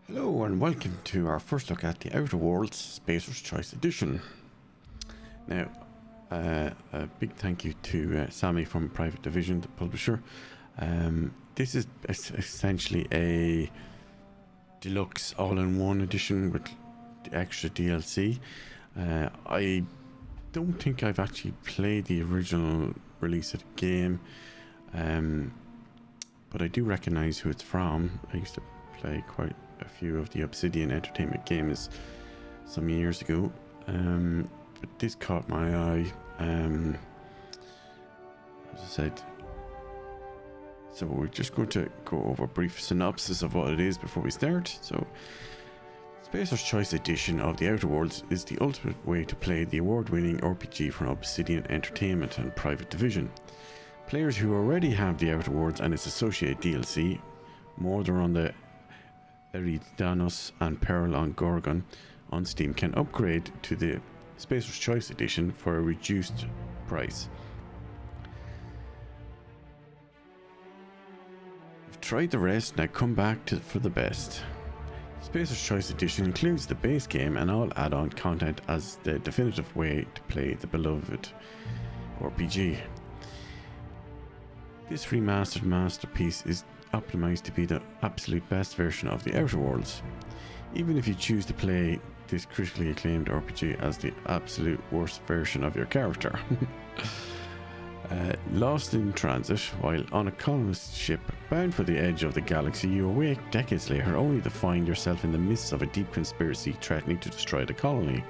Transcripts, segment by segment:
Hello and welcome to our first look at the Outer Worlds Spacer's Choice Edition. Now, a big thank you to Sammy from Private Division, the publisher. This is essentially a deluxe all-in-one edition with the extra DLC. I don't think I've actually played the original release of the game, but I do recognize who it's from. I used to play quite a few of the Obsidian entertainment games some years ago, but this caught my eye, as I said. So we're just going to go over a brief synopsis of what it is before we start. So, Spacer's Choice Edition of the Outer Worlds is the ultimate way to play the award-winning RPG from Obsidian Entertainment and Private Division. Players who already have the Outer Worlds and its associated DLC, Murder on the Eridanos and Peril on Gorgon on Steam, can upgrade to the Spacer's Choice Edition for a reduced price. You've tried the rest, now come back for the best. Spacer's Choice Edition includes the base game and all add-on content as the definitive way to play the beloved RPG. This remastered masterpiece is optimized to be the absolute best version of the Outer Worlds. Even if you choose to play this critically acclaimed RPG as the absolute worst version of your character. Lost in transit while on a colonist ship bound for the edge of the galaxy, you awake decades later only to find yourself in the midst of a deep conspiracy threatening to destroy the colony.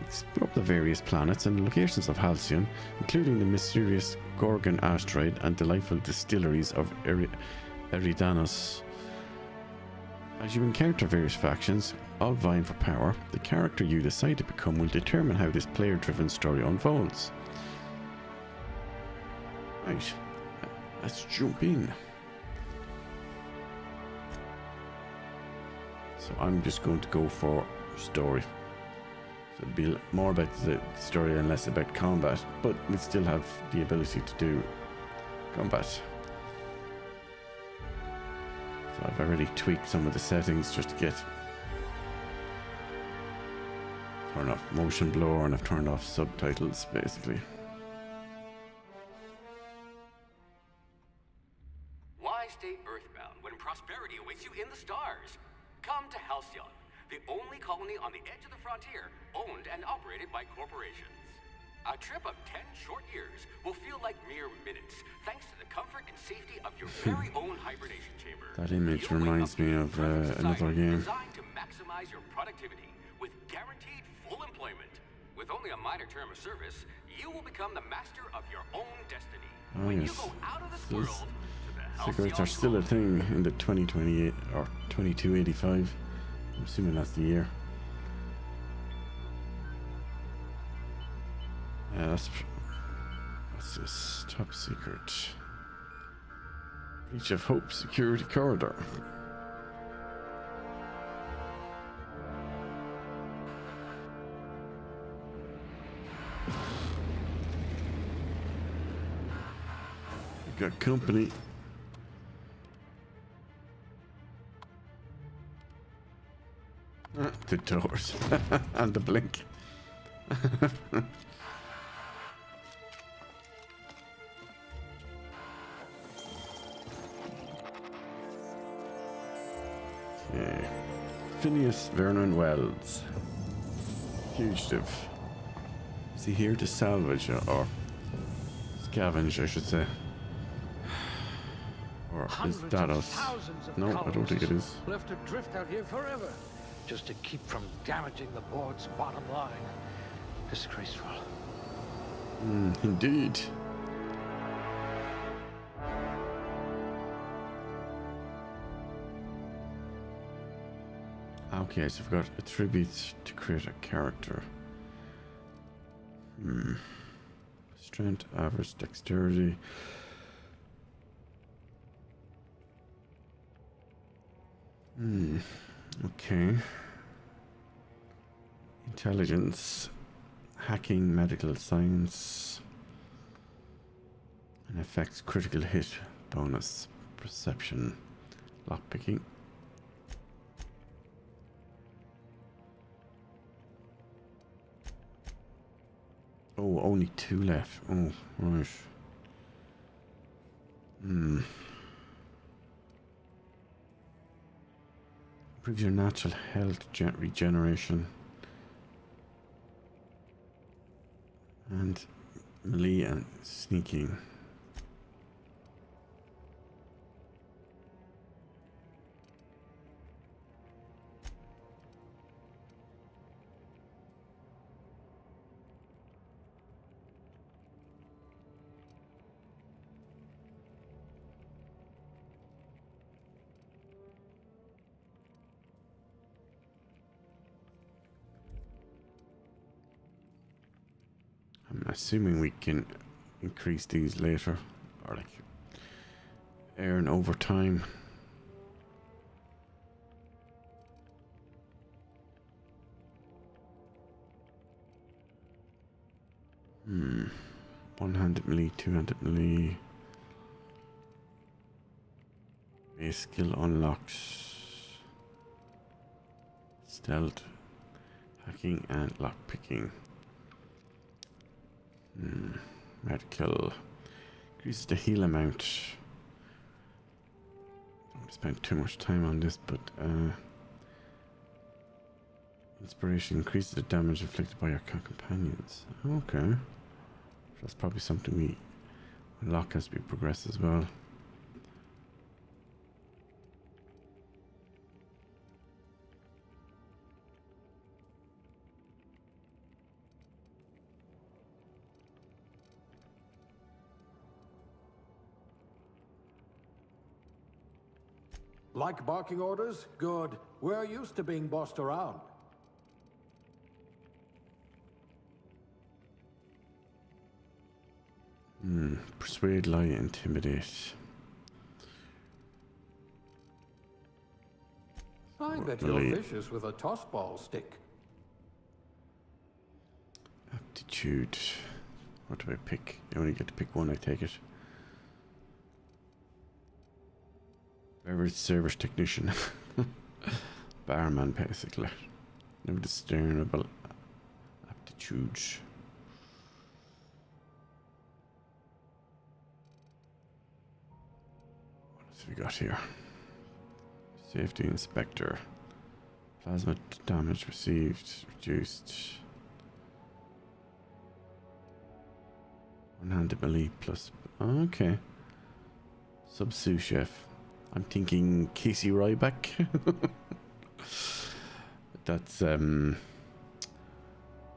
Explore the various planets and locations of Halcyon, including the mysterious Gorgon asteroid and delightful distilleries of Eridanos. As you encounter various factions, all vying for power, the character you decide to become will determine how this player-driven story unfolds. Right, let's jump in. So I'm just going to go for story. So it'll be more about the story and less about combat, but we still have the ability to do combat. So I've already tweaked some of the settings just to get turn off motion blur, and I've turned off subtitles basically. Why stay earthbound when prosperity awaits you in the stars? Come to Halcyon, the only colony on the edge of the frontier, owned and operated by corporations. A trip of 10 short years will feel like mere minutes, thanks to the comfort and safety of your very own hibernation chamber. That image reminds me of another game. Designed to maximize your productivity with guaranteed full employment. With only a minor term of service, you will become the master of your own destiny. Oh when yes, you go out of this world to the cigarettes are still a thing in the 2028 or 2285. I'm assuming that's the year. Yeah, what's this? Top secret. Reach of Hope security corridor. We got company. The doors and the blink. Okay. Phineas Vernon Wells, fugitive. Is he here to salvage or scavenge, I should say? Or is that us? No, I don't think it is. Left to drift out here forever, just to keep from damaging the board's bottom line. Disgraceful. Indeed. Okay, so we've got attributes to create a character. Strength, average, dexterity. Okay. Intelligence, hacking, medical science, and affects critical hit bonus, perception, lockpicking. Oh, only 2 left. Oh, right. Improves your natural health regeneration. And melee and sneaking. I'm assuming we can increase these later, or like earn over time. 1-handed melee, 2-handed melee. Base skill unlocks stealth, hacking, and lockpicking. Medical increases the heal amount. Don't spend too much time on this, but inspiration increases the damage inflicted by your companions. Okay, that's probably something we unlock as we progress as well. Like barking orders? Good. We're used to being bossed around. Persuade, lie, intimidate. I bet you're vicious with a tossball stick. Aptitude. What do I pick? You only get to pick one, I take it. Beverage service technician. Barman, basically. No discernible aptitudes. What else have we got here? Safety inspector. Plasma damage received reduced. 1-handed melee plus. Okay. Sub-sous chef. I'm thinking Casey Ryback. That's the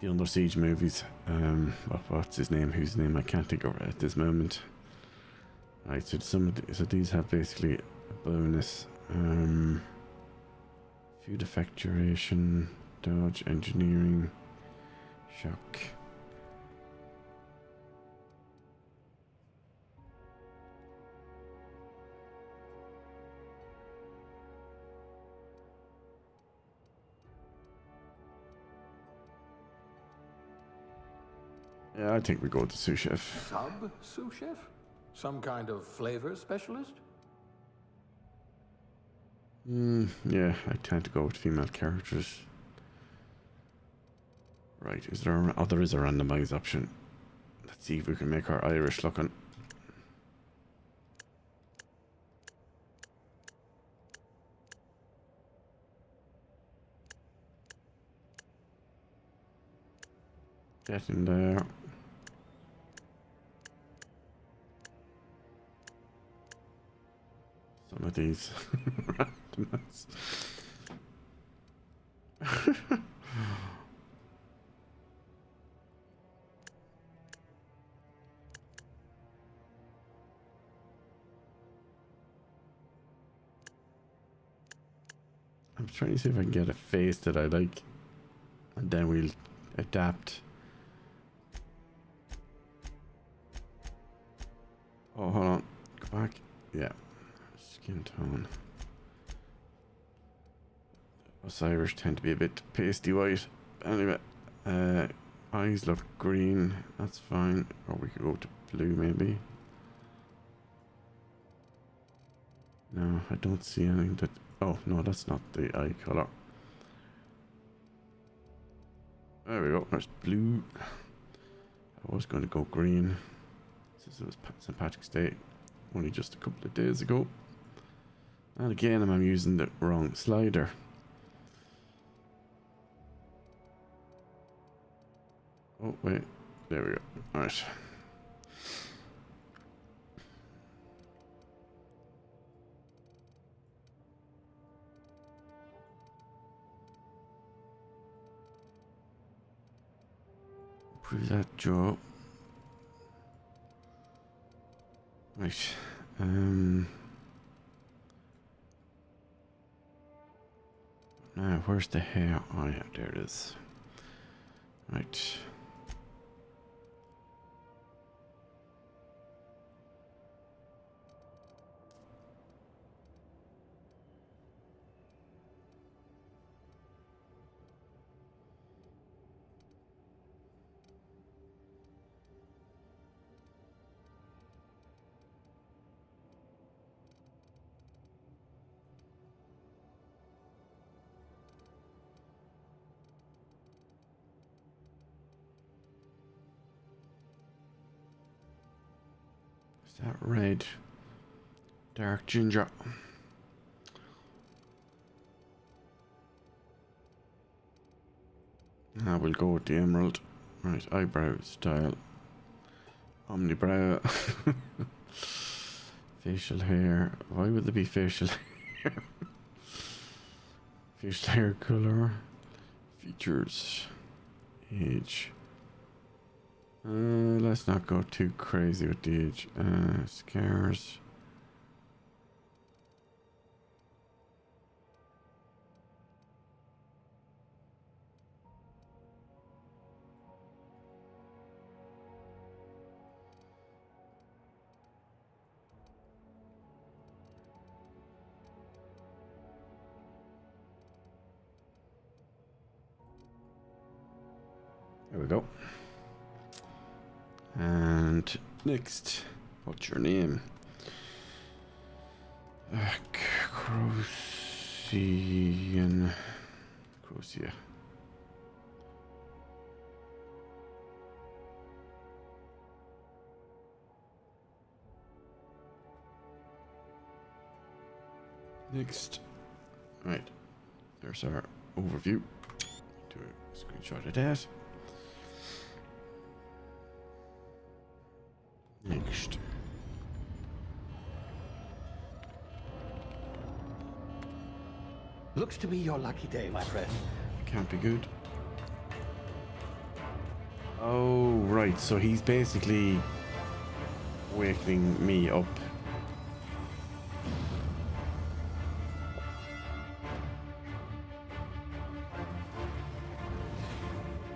Under Siege movies. What's his name? Whose name I can't think of at this moment. Right, so so these have basically a bonus. Food effect duration, dodge, engineering, shock. Yeah, I think we go with the sous chef. Sub-sous chef? Some kind of flavor specialist? Yeah, I tend to go with female characters. Right, is there there is a randomized option. Let's see if we can make her Irish looking. Get in there. Some of these randomized. I'm trying to see if I can get a face that I like, and then we'll adapt. Oh, hold on. Go back. Yeah. Skin tone. Us Irish tend to be a bit pasty white. Anyway, eyes look green. That's fine. Or we could go to blue maybe. No, I don't see anything that... Oh, no, that's not the eye color. There we go. There's blue. I was going to go green since it was St. Patrick's Day only just a couple of days ago. And again, I'm using the wrong slider. Oh, wait. There we go. Alright. Prove that, Joe. Right. Now, where's the hair? Oh, yeah, there it is. Right. Is that red? Dark ginger. I will go with the emerald. Right, eyebrow style. Omnibrow. Facial hair. Why would there be facial hair? Facial hair color. Features. Age. Let's not go too crazy with the age. Scars. There we go. And next, what's your name? AckrosG. Acrosia. Next. Right. There's our overview. Do a screenshot of that. Next. Looks to be your lucky day, my friend. Can't be good. Oh, right. So he's basically waking me up.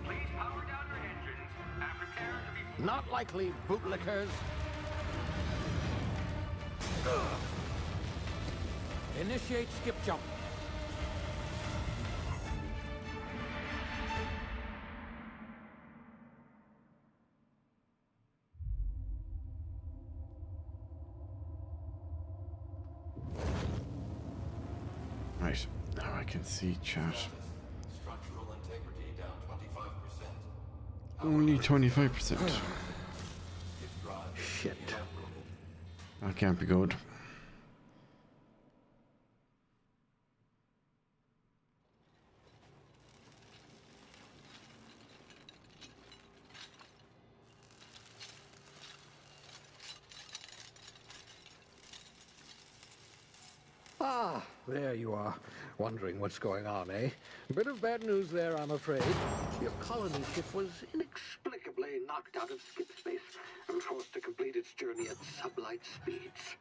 Please power down your engines and prepare to be... Not likely, bootlickers. Initiate skip jump. Right. Now I can see chat. Structural integrity down 25%. Only 25%. Shit. That can't be good. Ah, there you are. Wondering what's going on, eh? Bit of bad news there, I'm afraid. Your colony ship was inexplicably knocked out of skip space and forced to complete its journey at sublight speeds.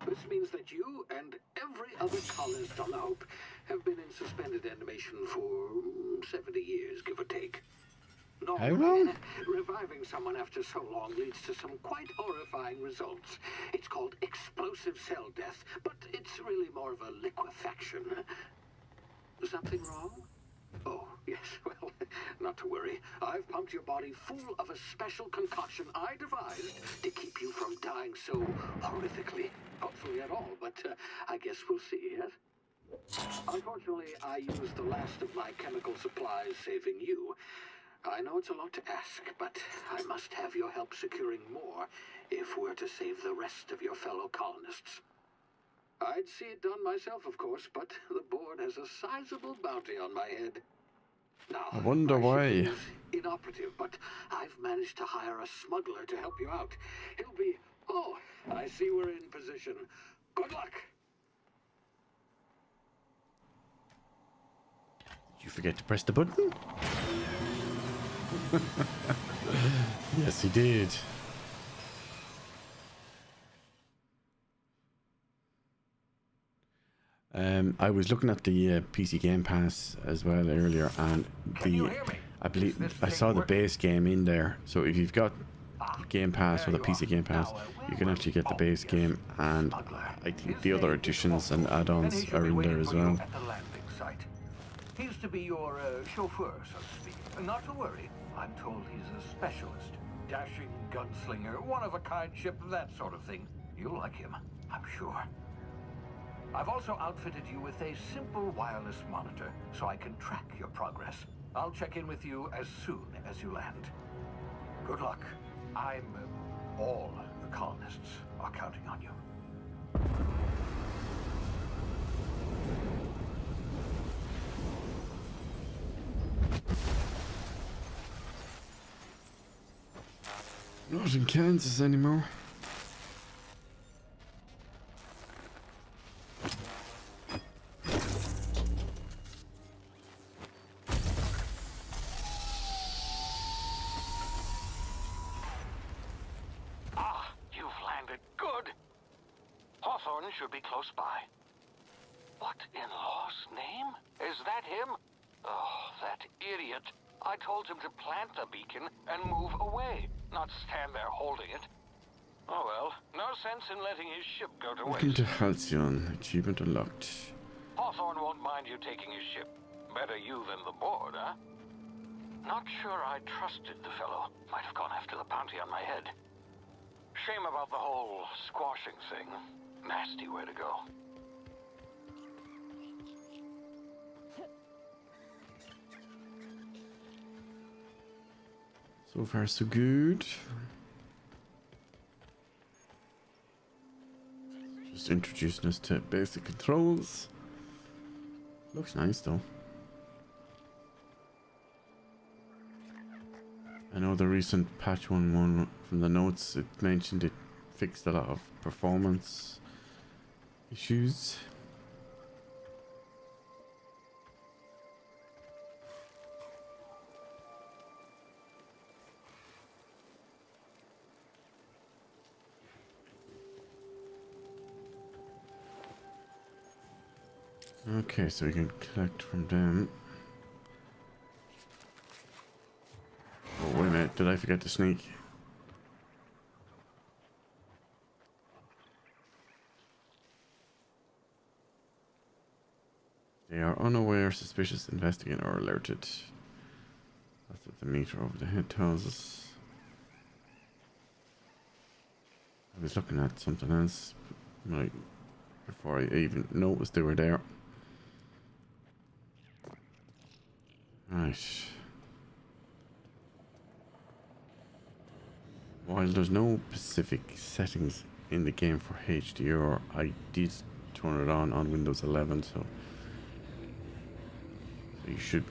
This means that you and every other colonist on the Hope have been in suspended animation for 70 years, give or take. How long? Reviving someone after so long leads to some quite horrifying results. It's called explosive cell death, but it's really more of a liquefaction. Something wrong? Oh, yes, well, not to worry. I've pumped your body full of a special concoction I devised to keep you from dying so horrifically. Hopefully at all, but I guess we'll see, yes? Unfortunately, I used the last of my chemical supplies saving you. I know it's a lot to ask, but I must have your help securing more if we're to save the rest of your fellow colonists. I'd see it done myself, of course, but the board has a sizable bounty on my head. Now, I wonder our why. ship is inoperative, but I've managed to hire a smuggler to help you out. He'll be... Oh, I see we're in position. Good luck! Did you forget to press the button? Yes, he did. I was looking at the PC Game Pass as well earlier, and I believe I saw the base game in there. So if you've got Game Pass or the PC Game Pass, you can actually get the base game, and I think the other additions and add-ons are in there as well. At the landing site. He's to be your chauffeur, so to speak. Not to worry. I'm told he's a specialist. Dashing gunslinger, one-of-a-kind ship, that sort of thing. You'll like him, I'm sure. I've also outfitted you with a simple wireless monitor, so I can track your progress. I'll check in with you as soon as you land. Good luck. All the colonists are counting on you. Not in Kansas anymore. Should be close by. What in law's name? Is that him? Oh, that idiot. I told him to plant the beacon and move away, not stand there holding it. Oh well, no sense in letting his ship go to Welcome waste. to Halcyon. Achievement unlocked. Hawthorne won't mind you taking his ship. Better you than the board, huh? Not sure I trusted the fellow. Might have gone after the bounty on my head. Shame about the whole squashing thing. Nasty way to go. So far, so good. Just introducing us to basic controls. Looks nice though. I know the recent patch 1.1 from the notes, it mentioned it fixed a lot of performance issues. Okay, so we can collect from them. Oh, wait a minute, did I forget to sneak? They are unaware, suspicious, investigate, or alerted. That's what the meter over the head tells us. I was looking at something else, like, before I even noticed they were there. Right. While there's no specific settings in the game for HDR, I did turn it on Windows 11, so you should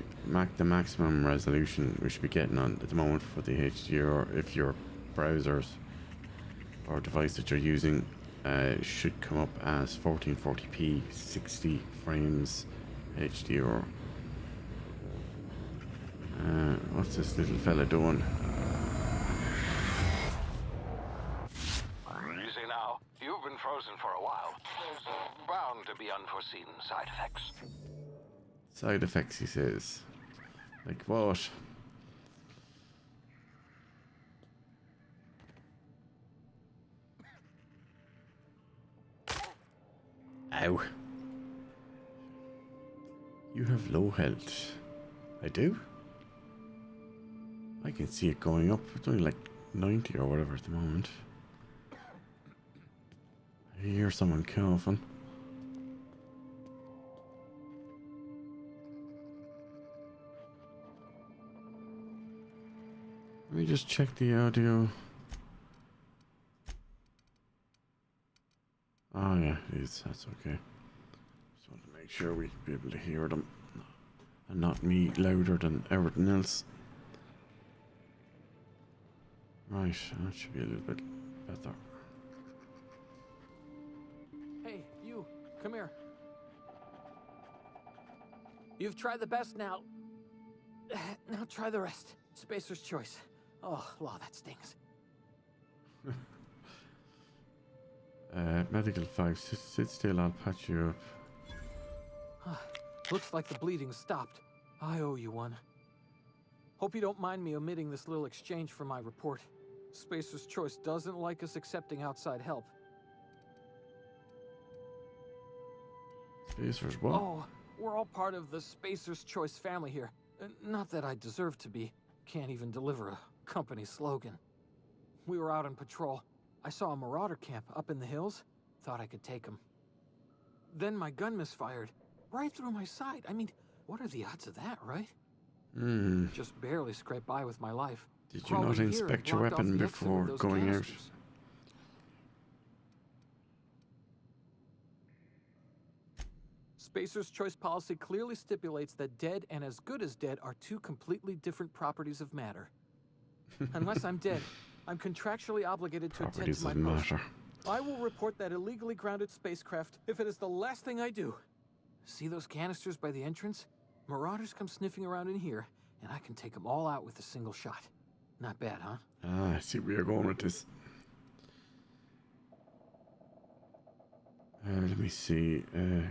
the maximum resolution we should be getting on at the moment for the HDR, if your browsers or device that you're using should come up as 1440p 60 frames HDR. What's this little fella doing? Easy now. You've been frozen for a while. There's bound to be unforeseen side effects. Side effects, he says. Like what? Ow. You have low health. I do? I can see it going up. It's only like 90 or whatever at the moment. I hear someone coughing. Let me just check the audio. Oh yeah, it is. That's okay. Just want to make sure we be able to hear them. And not me louder than everything else. Right, that should be a little bit better. Hey, you, come here. You've tried the best now. Now try the rest. Spacer's choice. Oh, law, that stings. Medical 5, sit still, I'll patch you up. Looks like the bleeding stopped. I owe you one. Hope you don't mind me omitting this little exchange from my report. Spacer's choice doesn't like us accepting outside help. Spacer's what? Oh, we're all part of the Spacer's Choice family here. Not that I deserve to be. Can't even deliver a company slogan. We were out on patrol. I saw a marauder camp up in the hills. Thought I could take him. Then my gun misfired. Right through my side. I mean, what are the odds of that, right? Just barely scraped by with my life. Did you not inspect your weapon before going out? Spacer's Choice policy clearly stipulates that dead and as good as dead are two completely different properties of matter. Unless I'm dead, I'm contractually obligated to attend to my post. I will report that illegally grounded spacecraft if it is the last thing I do. See those canisters by the entrance? Marauders come sniffing around in here, and I can take them all out with a single shot. Not bad, huh? Ah, I see where you're going with this. Let me see.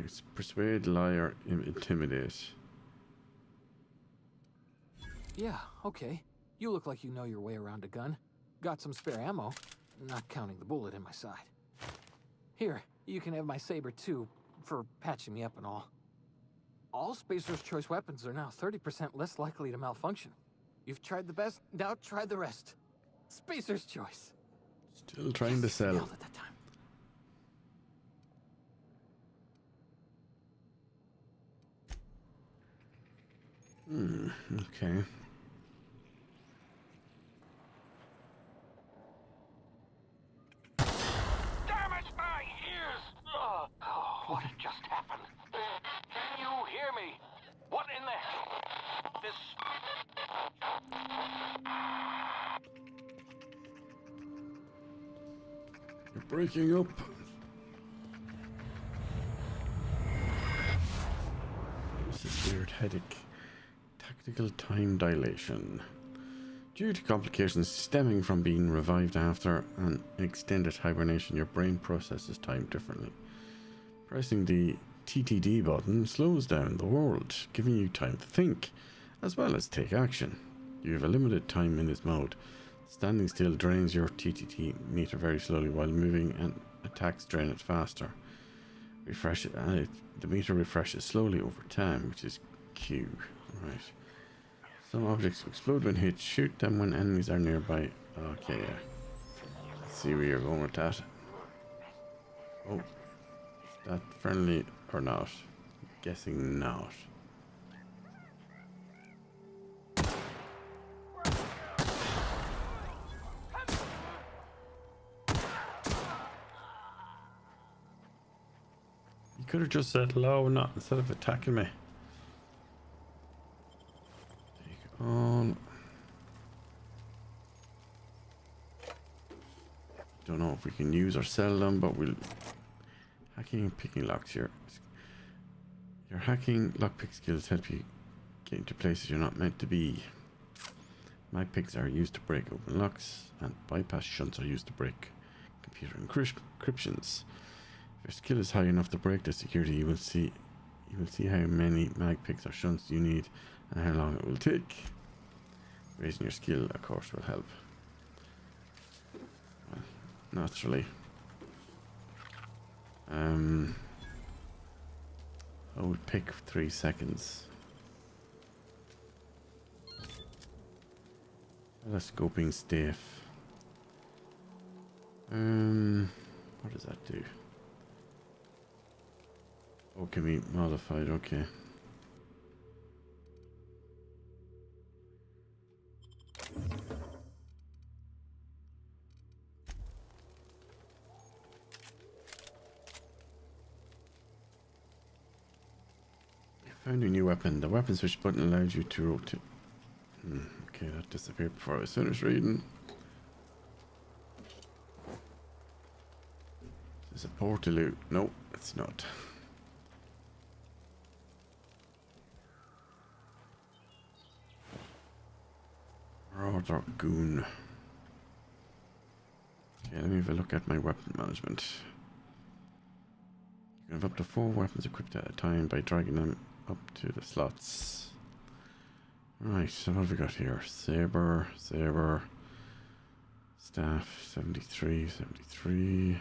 It's persuade, lie, or intimidate. Yeah, okay. You look like you know your way around a gun. Got some spare ammo, not counting the bullet in my side. Here, you can have my saber too, for patching me up and all. All Spacer's Choice weapons are now 30% less likely to malfunction. You've tried the best, now try the rest. Spacer's Choice. Still trying to sell. Nailed it that time. Okay. Damn it, my ears! Oh, what just happened? Can you hear me? What in the... This... You're breaking up. This is weird headache. Tactical time dilation. Due to complications stemming from being revived after an extended hibernation, your brain processes time differently. Pressing the TTD button slows down the world, giving you time to think, as well as take action. You have a limited time in this mode. Standing still drains your TTT meter very slowly, while moving and attacks drain it faster. Refresh it, the meter refreshes slowly over time, which is Q. Right. Some objects explode when hit. Shoot them when enemies are nearby. Okay, yeah. Let's see where you're going with that. Oh. Is that friendly or not? I'm guessing not. You could have just said low, not instead of attacking me. On. Don't know if we can use or sell them, but we'll. Hacking and picking locks here. Your hacking lockpick skills help you get into places you're not meant to be. Mag picks are used to break open locks, and bypass shunts are used to break computer encryptions. If your skill is high enough to break the security, you will see how many mag picks or shunts you need and how long it will take. Raising your skill, of course, will help. Well, naturally. Hold pick for 3 seconds. Telescoping staff. What does that do? Oh, can be modified, okay. Found a new weapon. The weapon switch button allows you to rotate. Okay, that disappeared before I was finished reading. Is it a portaloo? No, it's not. Marauder goon. Okay, let me have a look at my weapon management. You can have up to 4 weapons equipped at a time by dragging them up to the slots. Right, so what have we got here? Saber, staff, 73, 73.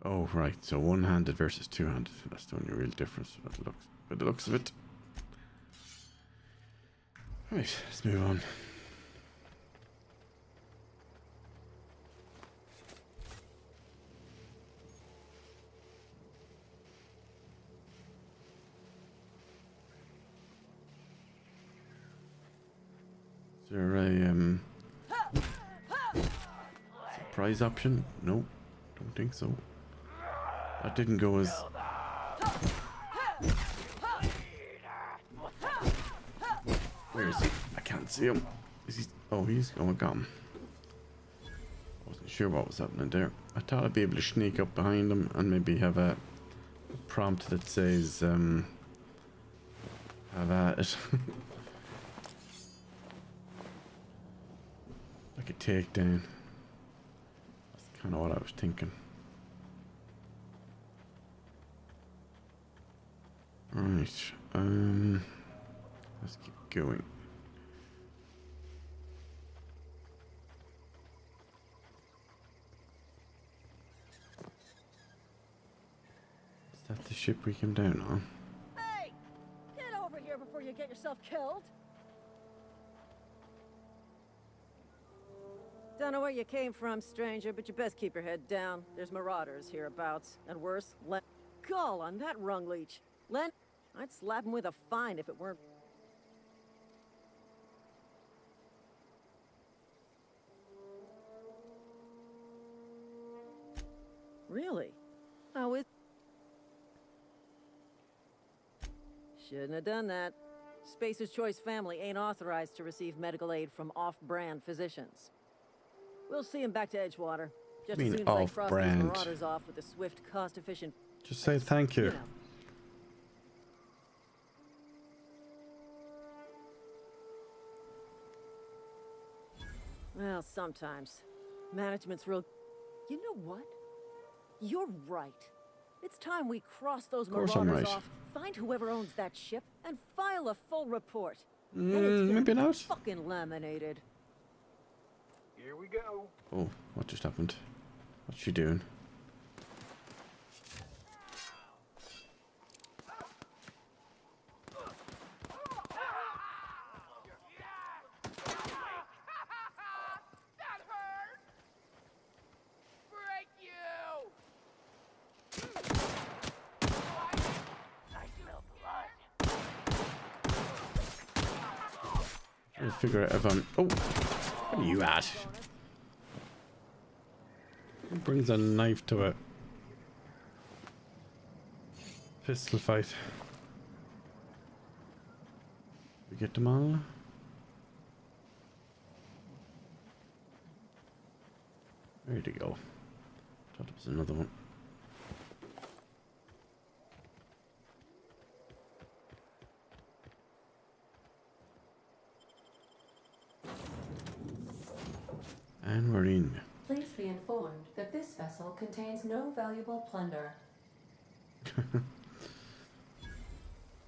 Oh, right, so one-handed versus two-handed. That's the only real difference by the looks of it. Right, let's move on. Is there a surprise option? No, don't think so. That didn't go as... Where is he? I can't see him. Is he... Oh, he's gone. Wasn't sure what was happening there. I thought I'd be able to sneak up behind him and maybe have a prompt that says, have at it. Like a takedown. That's kind of what I was thinking. Right, let's keep going. Is that the ship we came down on? Hey! Get over here before you get yourself killed! Don't know where you came from, stranger, but you best keep your head down. There's marauders hereabouts, and worse, Gall on that rung leech. I'd slap him with a fine if it weren't... Really? How is... Shouldn't have done that. Spacer's Choice family ain't authorized to receive medical aid from off-brand physicians. We'll see him back to Edgewater. Just as soon as I frost these marauders off with a swift, cost-efficient... Just say thank you. Well, sometimes. Management's real... You know what? You're right. It's time we cross those marauders off, find whoever owns that ship, and file a full report. Maybe not. Fucking laminated. Here we go. Oh, what just happened? What's she doing? Trying to figure out if I'm... Oh! What are you at? Who brings a knife to a pistol fight? We get them all? There you go. Thought it was another one. And we're in. Please be informed that this vessel contains no valuable plunder.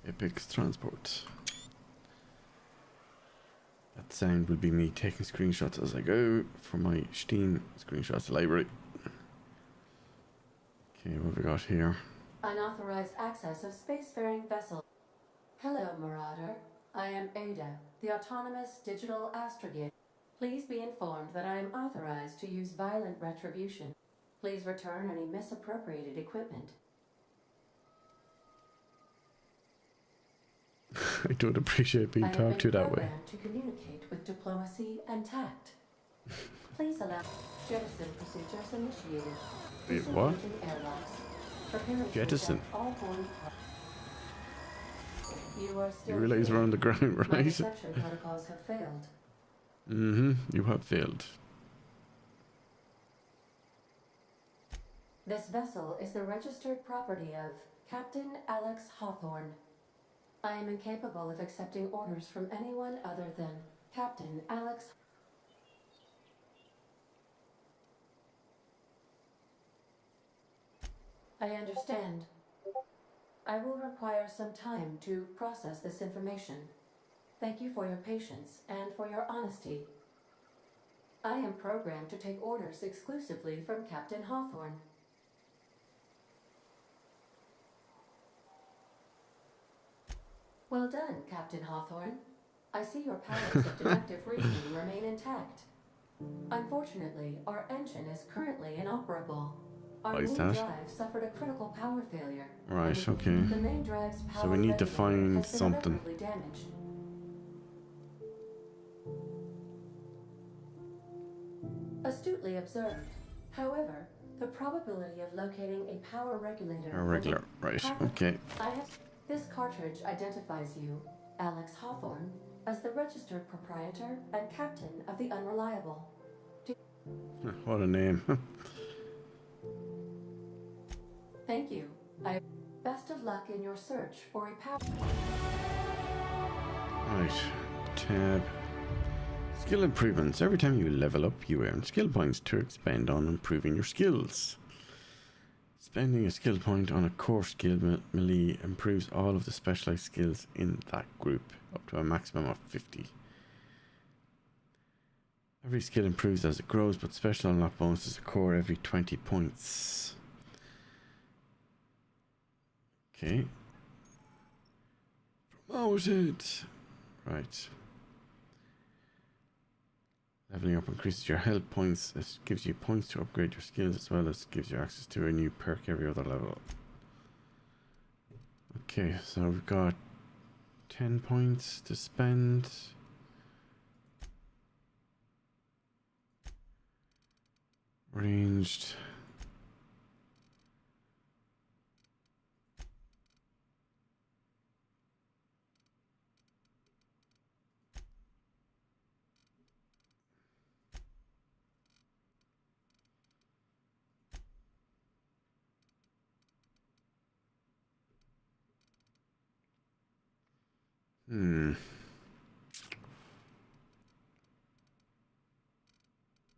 Epic transport. That sound would be me taking screenshots as I go for my Steam screenshots library. Okay, what have we got here? Unauthorized access of spacefaring vessel. Hello, Marauder. I am Ada, the autonomous digital astrogate. Please be informed that I am authorized to use violent retribution. Please return any misappropriated equipment. I don't appreciate being talked to that way. I have been programmed to communicate with diplomacy and tact. Please allow jettison procedures initiated. Wait, what? Airlocks. Prepare Jettison? all boarding You are still You realize we're on the ground, My right? reception protocols have failed. You have failed. This vessel is the registered property of Captain Alex Hawthorne. I am incapable of accepting orders from anyone other than Captain Alex. I understand. I will require some time to process this information. Thank you for your patience and for your honesty. I am programmed to take orders exclusively from Captain Hawthorne. Well done, Captain Hawthorne. I see your powers of deductive reasoning remain intact. Unfortunately, our engine is currently inoperable. Our main drive suffered a critical power failure. Right, okay. The main drive's power So we need to regulator find has been something. irreparably damaged. Astutely observed. However, the probability of locating a power regulator... right, okay. This cartridge identifies you, Alex Hawthorne, as the registered proprietor and captain of the Unreliable. What a name. Thank you. Best of luck in your search for a power... Right, tab. Skill improvements. Every time you level up, you earn skill points to expend on improving your skills. Spending a skill point on a core skill melee improves all of the specialized skills in that group, up to a maximum of 50. Every skill improves as it grows, but special unlock bonuses occur every 20 points. Okay. Promoted. Right. Leveling up increases your health points. It gives you points to upgrade your skills, as well as gives you access to a new perk every other level. Okay, so we've got 10 points to spend. Ranged.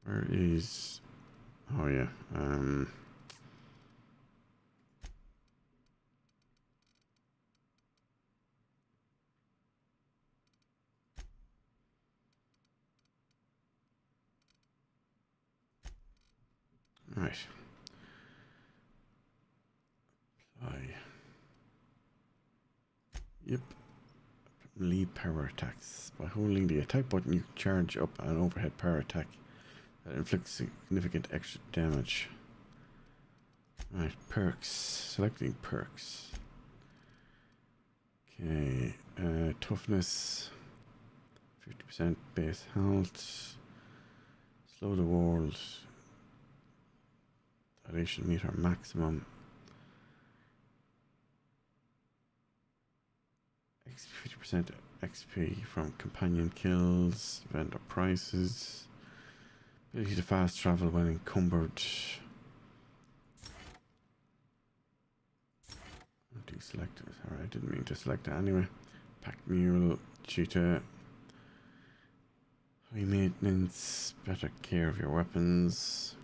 Where is... Oh yeah, right. Apply. Yep. Melee power attacks. By holding the attack button, you can charge up an overhead power attack that inflicts significant extra damage. Right, perks. Selecting perks. Okay, toughness. 50% base health. Slow the world. Dilation meter maximum. 50% XP from companion kills. Vendor prices. Ability to fast travel when encumbered. Deselect it. Alright, I didn't mean to select that anyway. Pack mule, cheetah. High maintenance, better care of your weapons.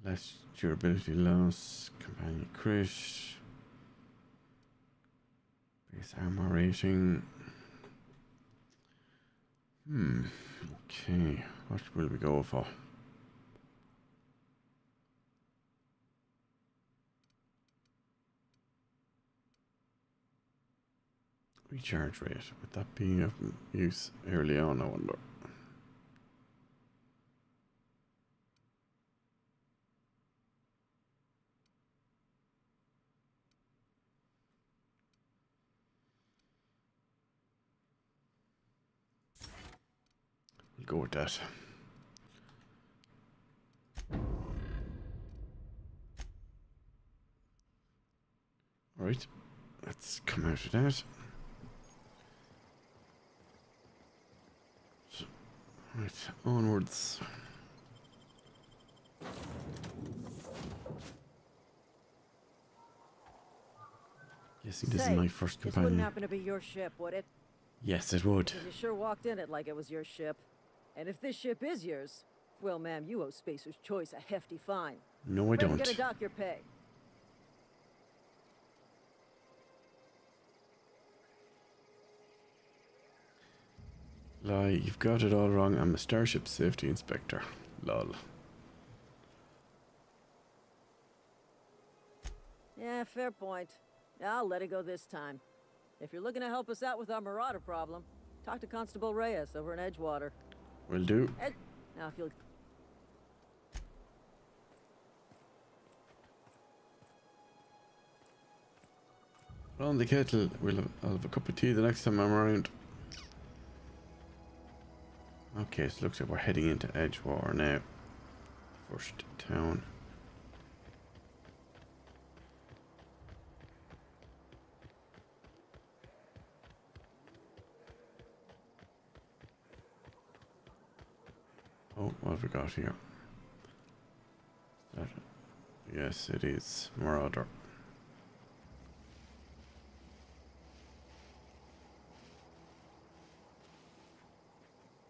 Less durability loss, companion crit. Base armor rating. Okay, what will we go for? Recharge rate. Would that be of use early on, I wonder? We'll go with that. Alright. let's come out of that. So, right, onwards. Guessing this is my first this companion. wouldn't happen to be your ship, would it? Yes, it would. You sure walked in it like it was your ship. And if this ship is yours, well, ma'am, you owe Spacer's Choice a hefty fine. No, I don't. Get a dock your pay. Lie, you've got it all wrong. I'm a starship safety inspector. Lol. Yeah, fair point. I'll let it go this time. If you're looking to help us out with our marauder problem, talk to Constable Reyes over in Edgewater. Will do. Now, if you'll... On the kettle. I'll have a cup of tea the next time I'm around. Okay, so it looks like we're heading into Edgewater now. First town. Oh, what have we got here? Yes, it is Marauder.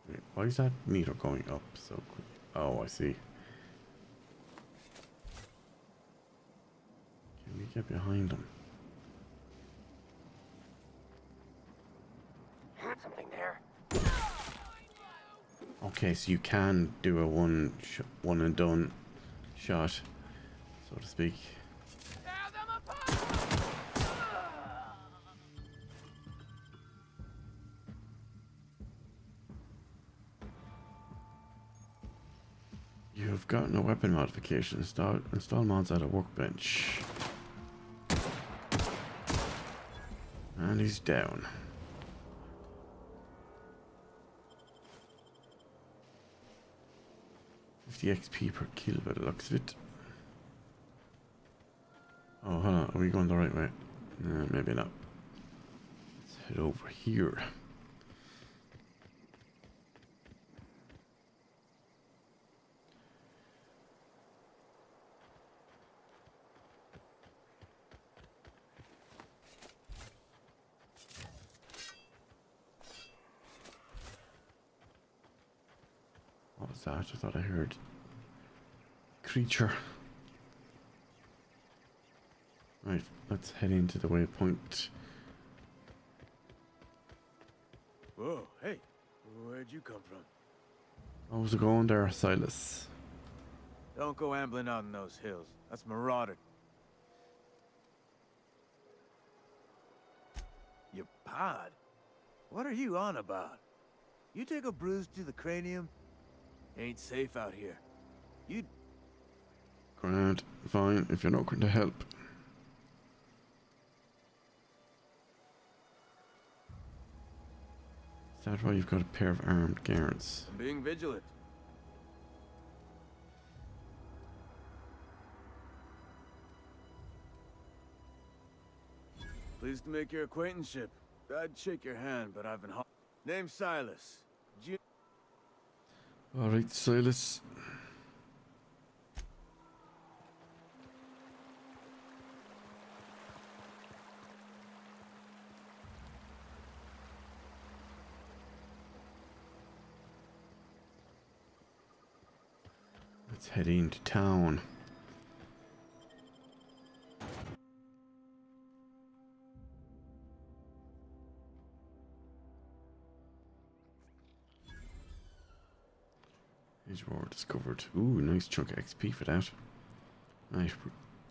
Wait, why is that meter going up so quick? Oh, I see. Can we get behind them? Something there. Okay, so you can do a one and done shot, so to speak. You have gotten a weapon modification. Install mods at a workbench. And he's down. 50 XP per kill by the looks of it. Oh, hold on. Are we going the right way? Maybe not. Let's head over here. What was that? I thought I heard creature. Right, let's head into the waypoint. Whoa, hey, where'd you come from? How's it going there, Silas? Don't go ambling out in those hills. That's marauder. Your pod? What are you on about? You take a bruise to the cranium? Ain't safe out here. You... Grand, fine, if you're not going to help. Is that why you've got a pair of armed guards? I'm being vigilant. Pleased to make your acquaintanceship. I'd shake your hand, but I've been Name's Silas. Alright, Silas. Let's head into town. Edgewater discovered. Ooh, nice chunk of XP for that. Right,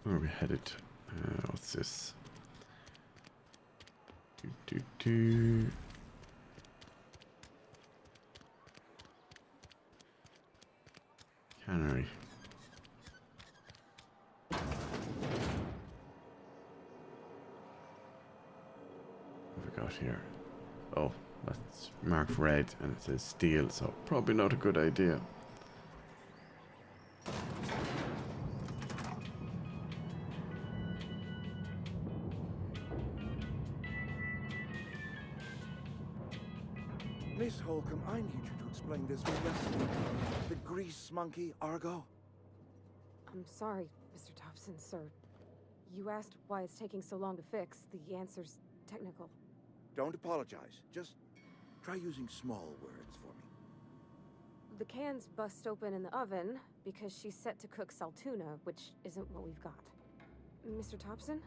where are we headed? What's this? Cannery. What have we got here? Oh, that's marked red and it says steel, so probably not a good idea. Miss Holcomb, I need you to explain this with the grease monkey, Argo. I'm sorry, Mr. Thompson, sir. You asked why it's taking so long to fix. The answer's technical. Don't apologize. Just try using small words for me. The cans bust open in the oven because she's set to cook saltuna, which isn't what we've got. Mr. Thompson?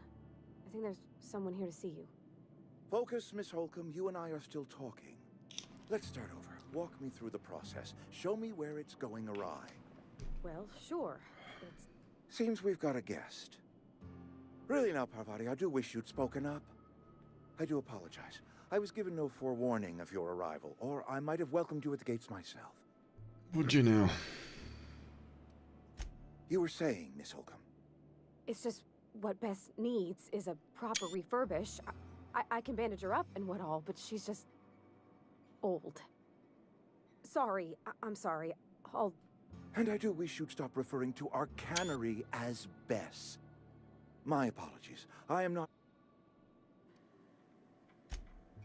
I think there's someone here to see you. Focus, Miss Holcomb. You and I are still talking. Let's start over. Walk me through the process. Show me where it's going awry. Well, sure. It's... Seems we've got a guest. Really now, Parvati, I do wish you'd spoken up. I do apologize. I was given no forewarning of your arrival, or I might have welcomed you at the gates myself. Would you now? You were saying, Miss Holcomb. It's just what Bess needs is a proper refurbish. I can bandage her up and what all, but she's just... old. Sorry, I'm sorry. I'll... And I do wish you'd stop referring to our cannery as Bess. My apologies. I am not...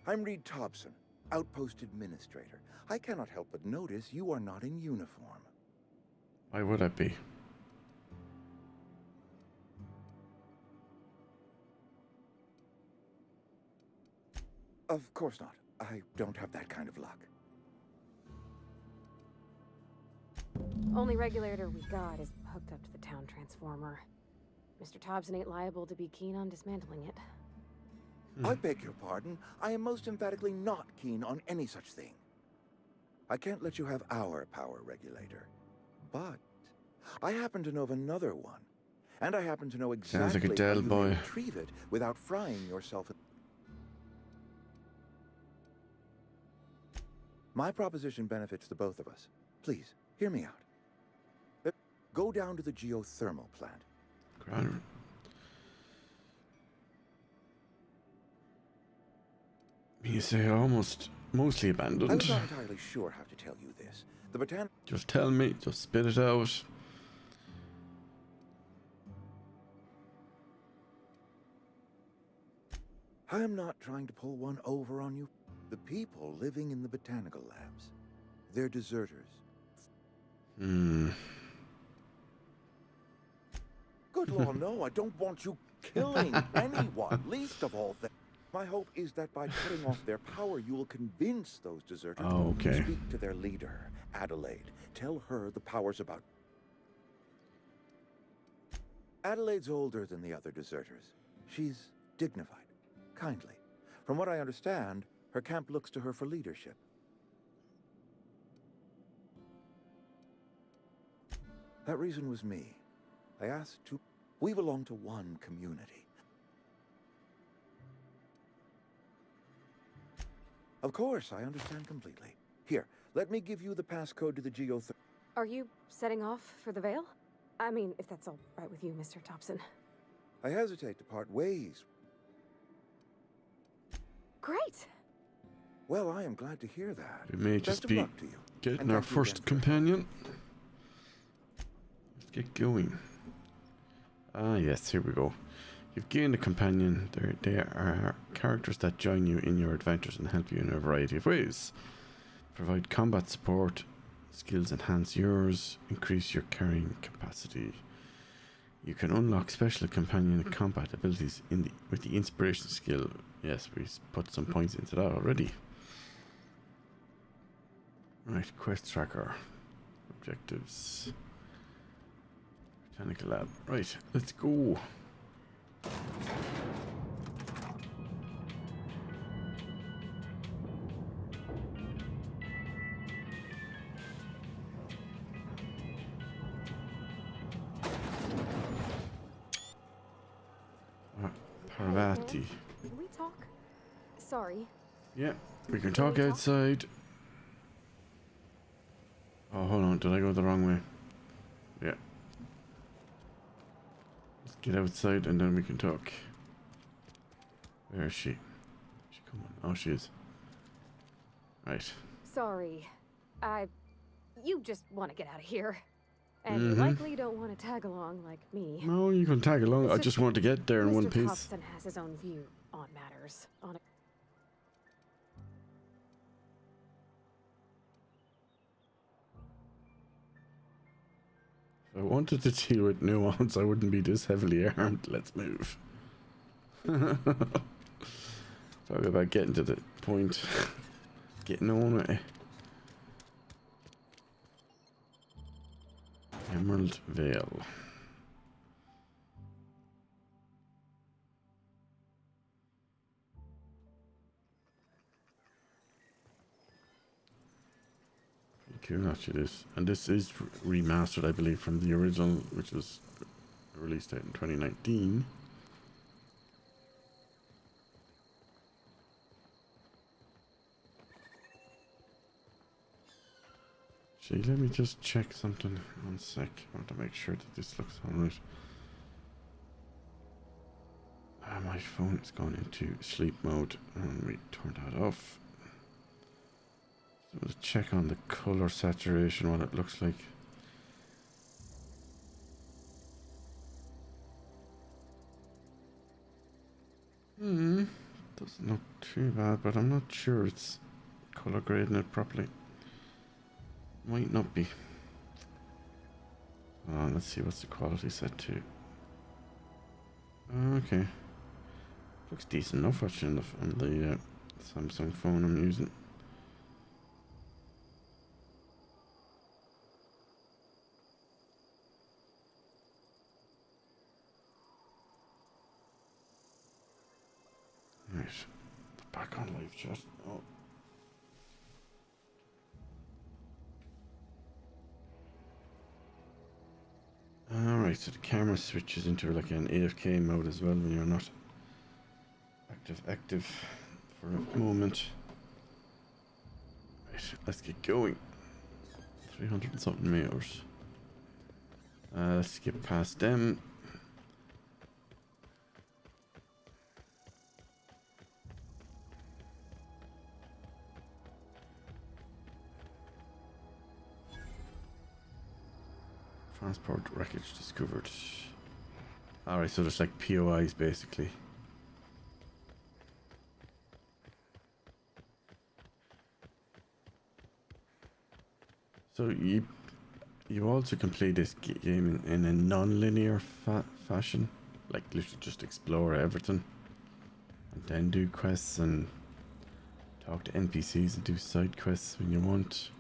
I'm Reed Thompson, Outpost Administrator. I cannot help but notice you are not in uniform. Why would I be? Of course not. I don't have that kind of luck. Only regulator we got is hooked up to the town transformer. Mr. Thompson ain't liable to be keen on dismantling it. I beg your pardon. I am most emphatically not keen on any such thing. I can't let you have our power regulator. But I happen to know of another one. And I happen to know exactly like a how Dell you boy. may retrieve it without frying yourself. My proposition benefits the both of us. Please, hear me out. Go down to the geothermal plant. Grand. You say mostly abandoned. I was not entirely sure how to tell you this. The botan... Just tell me. Just spit it out. I am not trying to pull one over on you. The people living in the botanical labs, they're deserters. Hmm. Good Lord, no, I don't want you killing anyone, least of all them. My hope is that by cutting off their power, you will convince those deserters to speak to their leader, Adelaide. Tell her the power's about... Adelaide's older than the other deserters. She's dignified, kindly. From what I understand, her camp looks to her for leadership. That reason was me. I asked to... We belong to one community. Of course, I understand completely. Here, let me give you the passcode to the geothermal. Are you setting off for the Vale? I mean, if that's all right with you, Mr. Thompson. I hesitate to part ways. Great! Well, I am glad to hear that. We may Best just of be luck to you. getting our first companion. Let's get going. Ah, yes, here we go. You've gained a companion. They are characters that join you in your adventures and help you in a variety of ways. Provide combat support, skills enhance yours, increase your carrying capacity. You can unlock special companion combat abilities with the inspiration skill. Yes, we put some points into that already. Right, quest tracker. Objectives. Botanical lab. Right, let's go. Parvati. Can we talk? Sorry. Yeah, we can talk outside. Oh, hold on. Did I go the wrong way? Yeah. Let's get outside and then we can talk. Where is she? She come on. Oh, she is. Right. Sorry. You just want to get out of here. And you likely don't want to tag along like me. No, you can tag along. I just want to get there in one piece. Mr. Thompson has his own view on matters. If I wanted to deal with nuance, I wouldn't be this heavily armed. Let's move. Talk about getting to the point. Getting on it. Emerald Vale. Cool, actually, this. And this is remastered, I believe, from the original, which was released out in 2019. Actually, let me just check something. 1 sec. I want to make sure that this looks alright. My phone is gone into sleep mode, and we turn that off. So let's check on the color saturation, what it looks like. Doesn't look too bad, but I'm not sure it's color grading it properly. Might not be. Let's see what's the quality set to. Okay. Looks decent enough actually on the Samsung phone I'm using. Right. Back on live chat. Oh. Alright, so the camera switches into like an AFK mode as well when you're not active for a moment. Right, let's get going. 300 and something meters. Let's skip past them. Transport wreckage discovered. Alright, so there's like POIs basically. So you also can play this game in a non-linear fashion, like literally just explore everything, and then do quests and talk to NPCs and do side quests when you want.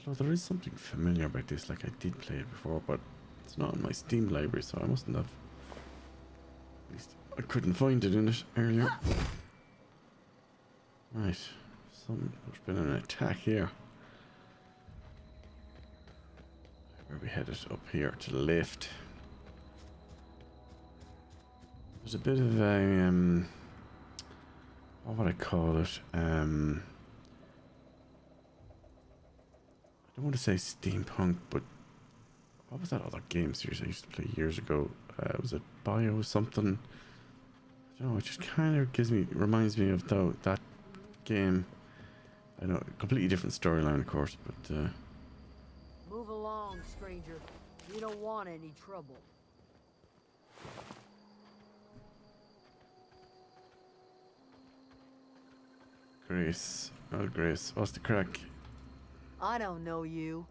Although there is something familiar about this, like I did play it before, but it's not in my Steam library, so I mustn't have. At least I couldn't find it in it earlier. Right, there's been an attack here. Where we headed? Up here to the left. There's a bit of a what would I call it? I don't want to say steampunk, but what was that other game series I used to play years ago? Was it Bio something? I don't know. It just kind of reminds me of that game. I know, completely different storyline, of course, but move along, stranger. We don't want any trouble. Grace. Oh, Grace. What's the crack? I don't know you.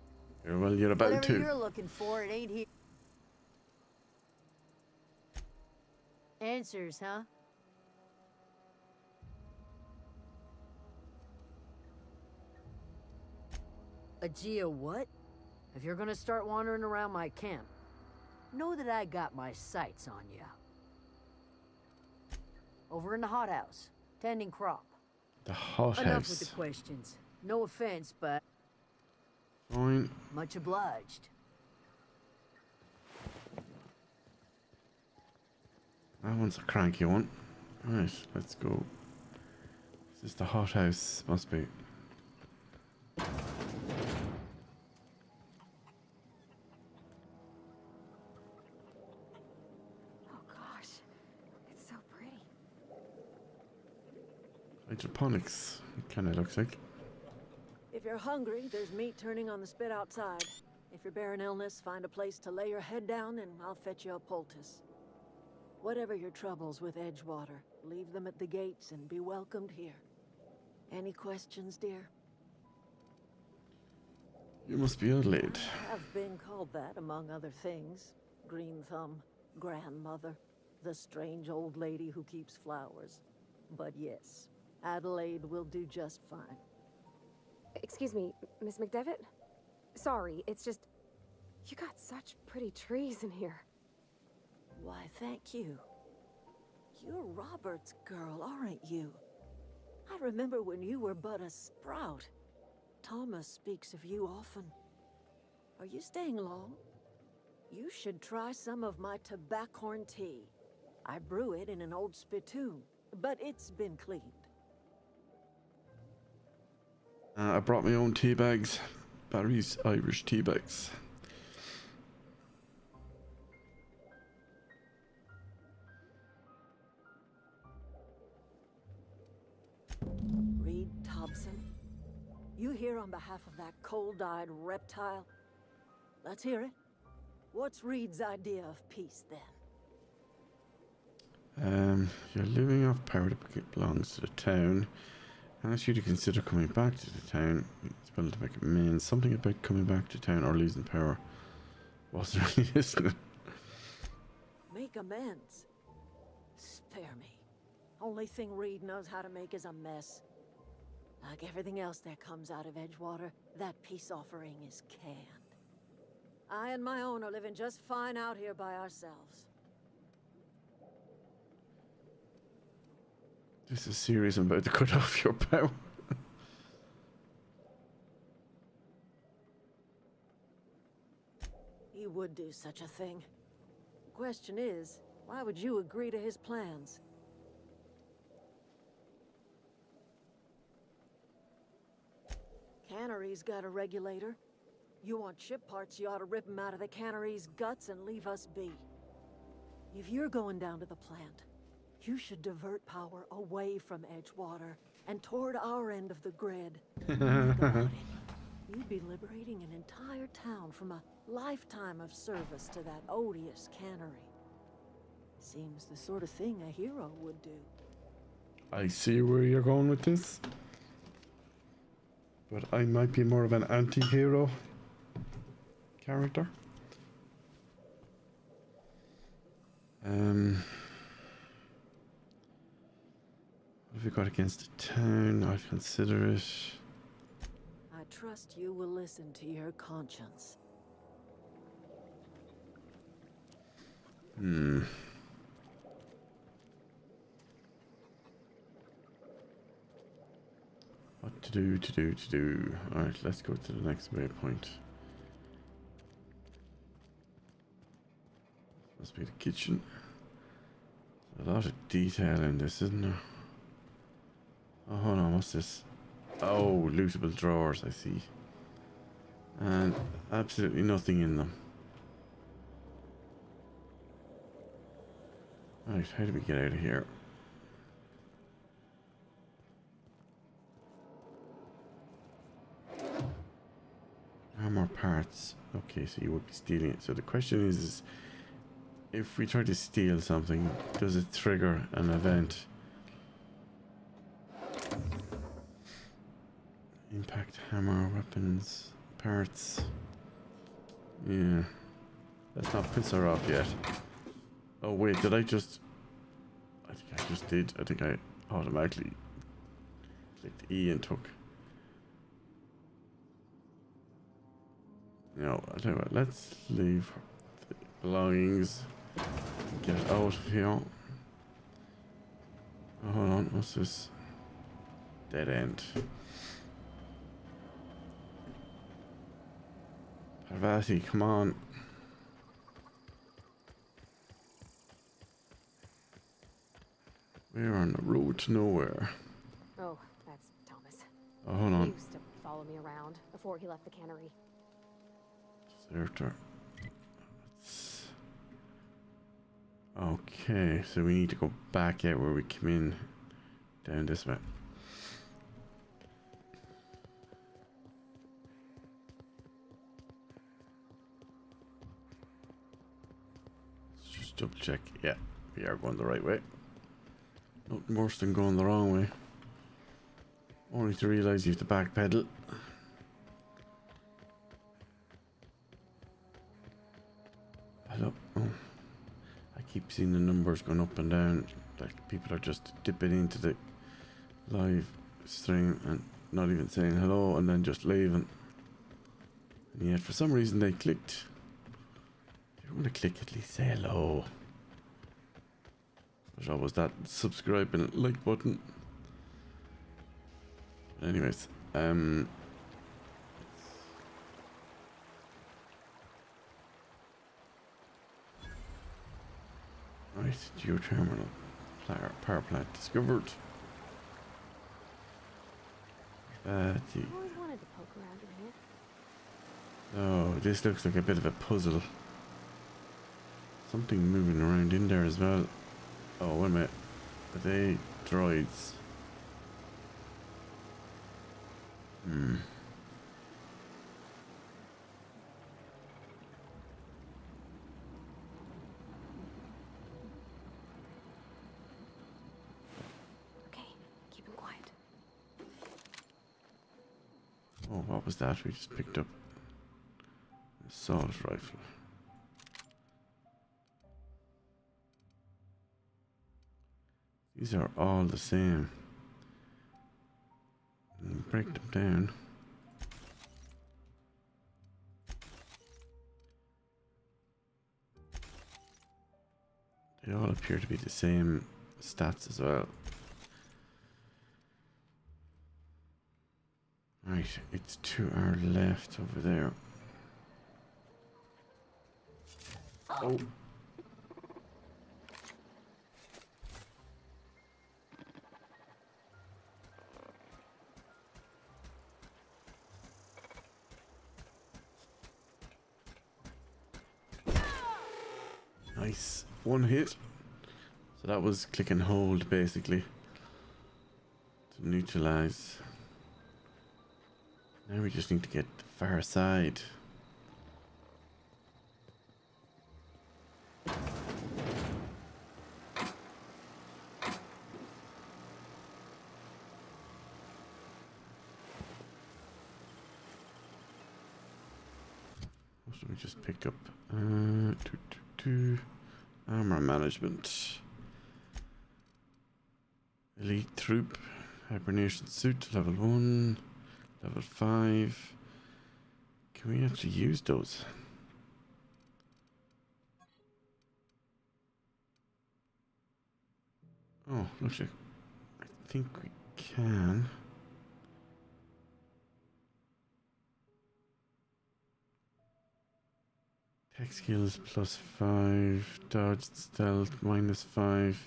Yeah, well, you're about Whatever to. you're looking for, it ain't here. Answers, huh? A Geo what? If you're gonna start wandering around my camp, know that I got my sights on you. Over in the hothouse, tending crop. The hothouse. Enough with the questions. No offense, but... Fine. Much obliged. That one's a cranky one. Right, let's go. This is the hothouse, must be. Oh gosh, it's so pretty. Hydroponics, it kind of looks like. If you're hungry, there's meat turning on the spit outside. If you're bearing illness, find a place to lay your head down and I'll fetch you a poultice. Whatever your troubles with Edgewater, leave them at the gates and be welcomed here. Any questions, dear? You must be Adelaide. I've been called that, among other things. Green Thumb, grandmother, the strange old lady who keeps flowers. But yes, Adelaide will do just fine. Excuse me, Miss McDevitt? Sorry, it's just... You got such pretty trees in here. Why, thank you. You're Robert's girl, aren't you? I remember when you were but a sprout. Thomas speaks of you often. Are you staying long? You should try some of my tobaccorn tea. I brew it in an old spittoon, but it's been cleaned. I brought my own tea bags. Barry's Irish tea bags. Reed Thompson? You here on behalf of that cold-eyed reptile? Let's hear it. What's Reed's idea of peace, then? You're living off power that belongs to the town. I ask you to consider coming back to the town. It's well to make amends. Something about coming back to town or losing power. Wasn't really listening. Make amends? Spare me. Only thing Reed knows how to make is a mess. Like everything else that comes out of Edgewater, that peace offering is canned. I and my own are living just fine out here by ourselves. This is serious. I'm about to cut off your power. He would do such a thing. The question is, why would you agree to his plans? Cannery's got a regulator. You want chip parts, you ought to rip them out of the cannery's guts and leave us be. If you're going down to the plant, you should divert power away from Edgewater and toward our end of the grid. Think about it. You'd be liberating an entire town from a lifetime of service to that odious cannery. Seems the sort of thing a hero would do. I see where you're going with this. But I might be more of an anti-hero character. What have we got against the town? I'd consider it. I trust you will listen to your conscience. What to do. Alright, let's go to the next waypoint. Must be the kitchen. A lot of detail in this, isn't there? Oh, hold on, what's this? Oh, lootable drawers, I see. And absolutely nothing in them. Right, how do we get out of here? More parts. Okay, so you would be stealing it. So the question is if we try to steal something, does it trigger an event? Impact hammer, weapons, parts. Yeah. Let's not piss her off yet. Oh wait, did I just... I think I just did. I think I automatically clicked E and took... No, I'll tell you what, let's leave the belongings. Get out of here. Oh, hold on, what's this? Dead end. Parvati, come on. We're on the road to nowhere. Oh, that's Thomas. Oh, hold on. He used to follow me around before he left the cannery. Deserter. Okay, so we need to go back out where we came in. Down this way. Let's just double check. Yeah, we are going the right way. Nothing worse than going the wrong way. Only to realise you have to backpedal. Hello. Oh. I keep seeing the numbers going up and down. Like people are just dipping into the live stream and not even saying hello and then just leaving. And yet for some reason they clicked. If you want to click, at least say hello. There's always that subscribe and like button. Anyways, right, geothermal power plant discovered. I always wanted to poke around in here. Oh, this looks like a bit of a puzzle. Something moving around in there as well. Oh, wait a minute. Are they droids? Hmm. Okay, keep him quiet. Oh, what was that? We just picked up an assault rifle. These are all the same. Break them down. They all appear to be the same stats as well. Right, it's to our left over there. Oh. Nice. One hit. So that was click and hold basically to neutralize. Now we just need to get the far side. What should we just pick up? Armor management. Elite troop. Hibernation suit. Level 1. Level 5. Can we actually use those? Oh, looks like I think we can. Tech skills plus 5, dodge, stealth minus 5.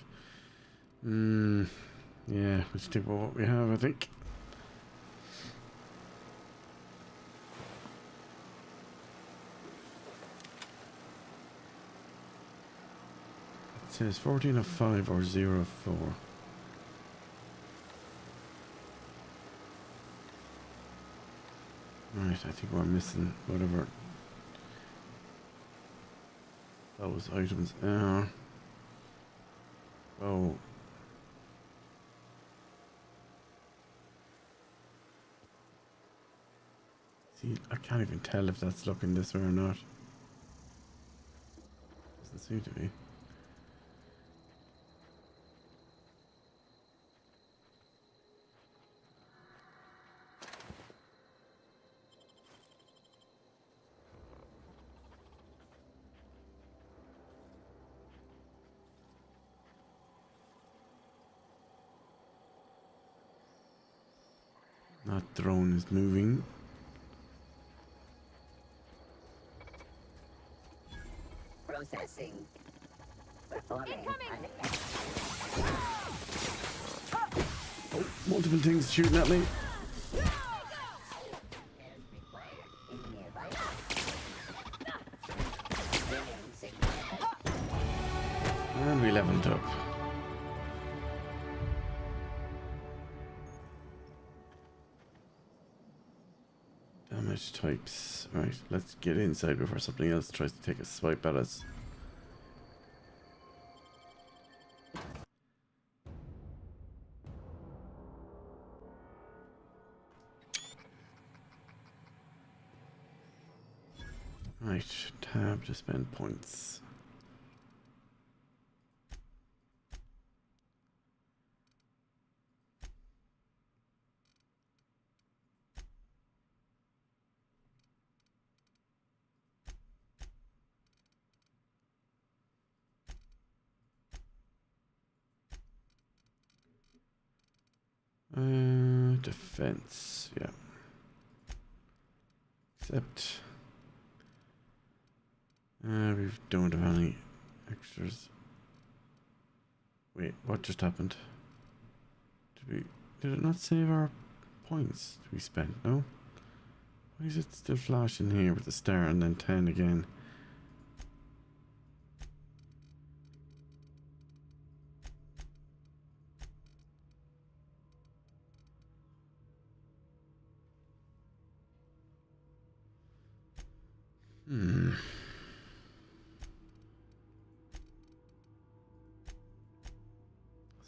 Yeah, we'll stick with what we have, I think. It says 14 of 5 or 0 of 4. Right, I think we're missing whatever those items are. Oh. See, I can't even tell if that's looking this way or not. Doesn't seem to be. That drone is moving. Processing. Performing. Oh, multiple things shooting at me. And we leveled up. Damage types. Right, let's get inside before something else tries to take a swipe at us. Right, tab to spend points. Defense, yeah. Except we don't have any extras. Wait, what just happened? Did it not save our points we spent? No? Why is it still flashing here with the star and then 10 again?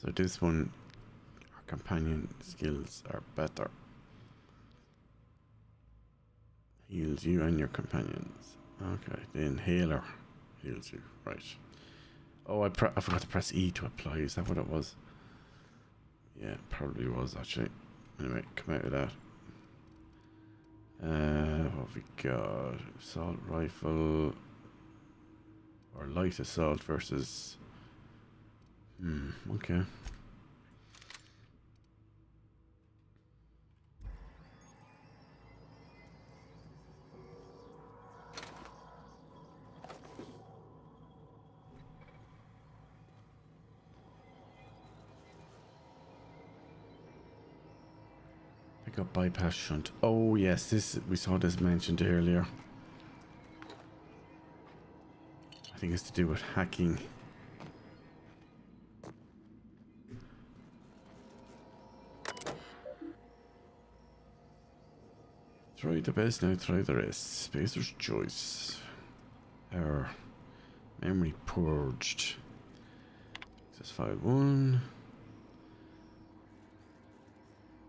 So this one, our companion skills are better. Heals you and your companions. Okay, the inhaler heals you. Right. Oh, I forgot to press E to apply. Is that what it was? Yeah, probably was actually. Anyway, come out of that. What have we got? Assault rifle or light assault versus. Okay. Pick up bypass shunt. Oh yes, this we saw this mentioned earlier. I think it's to do with hacking. Try the best, now try the rest. Spacer's choice. Error. Memory purged. Access file 1.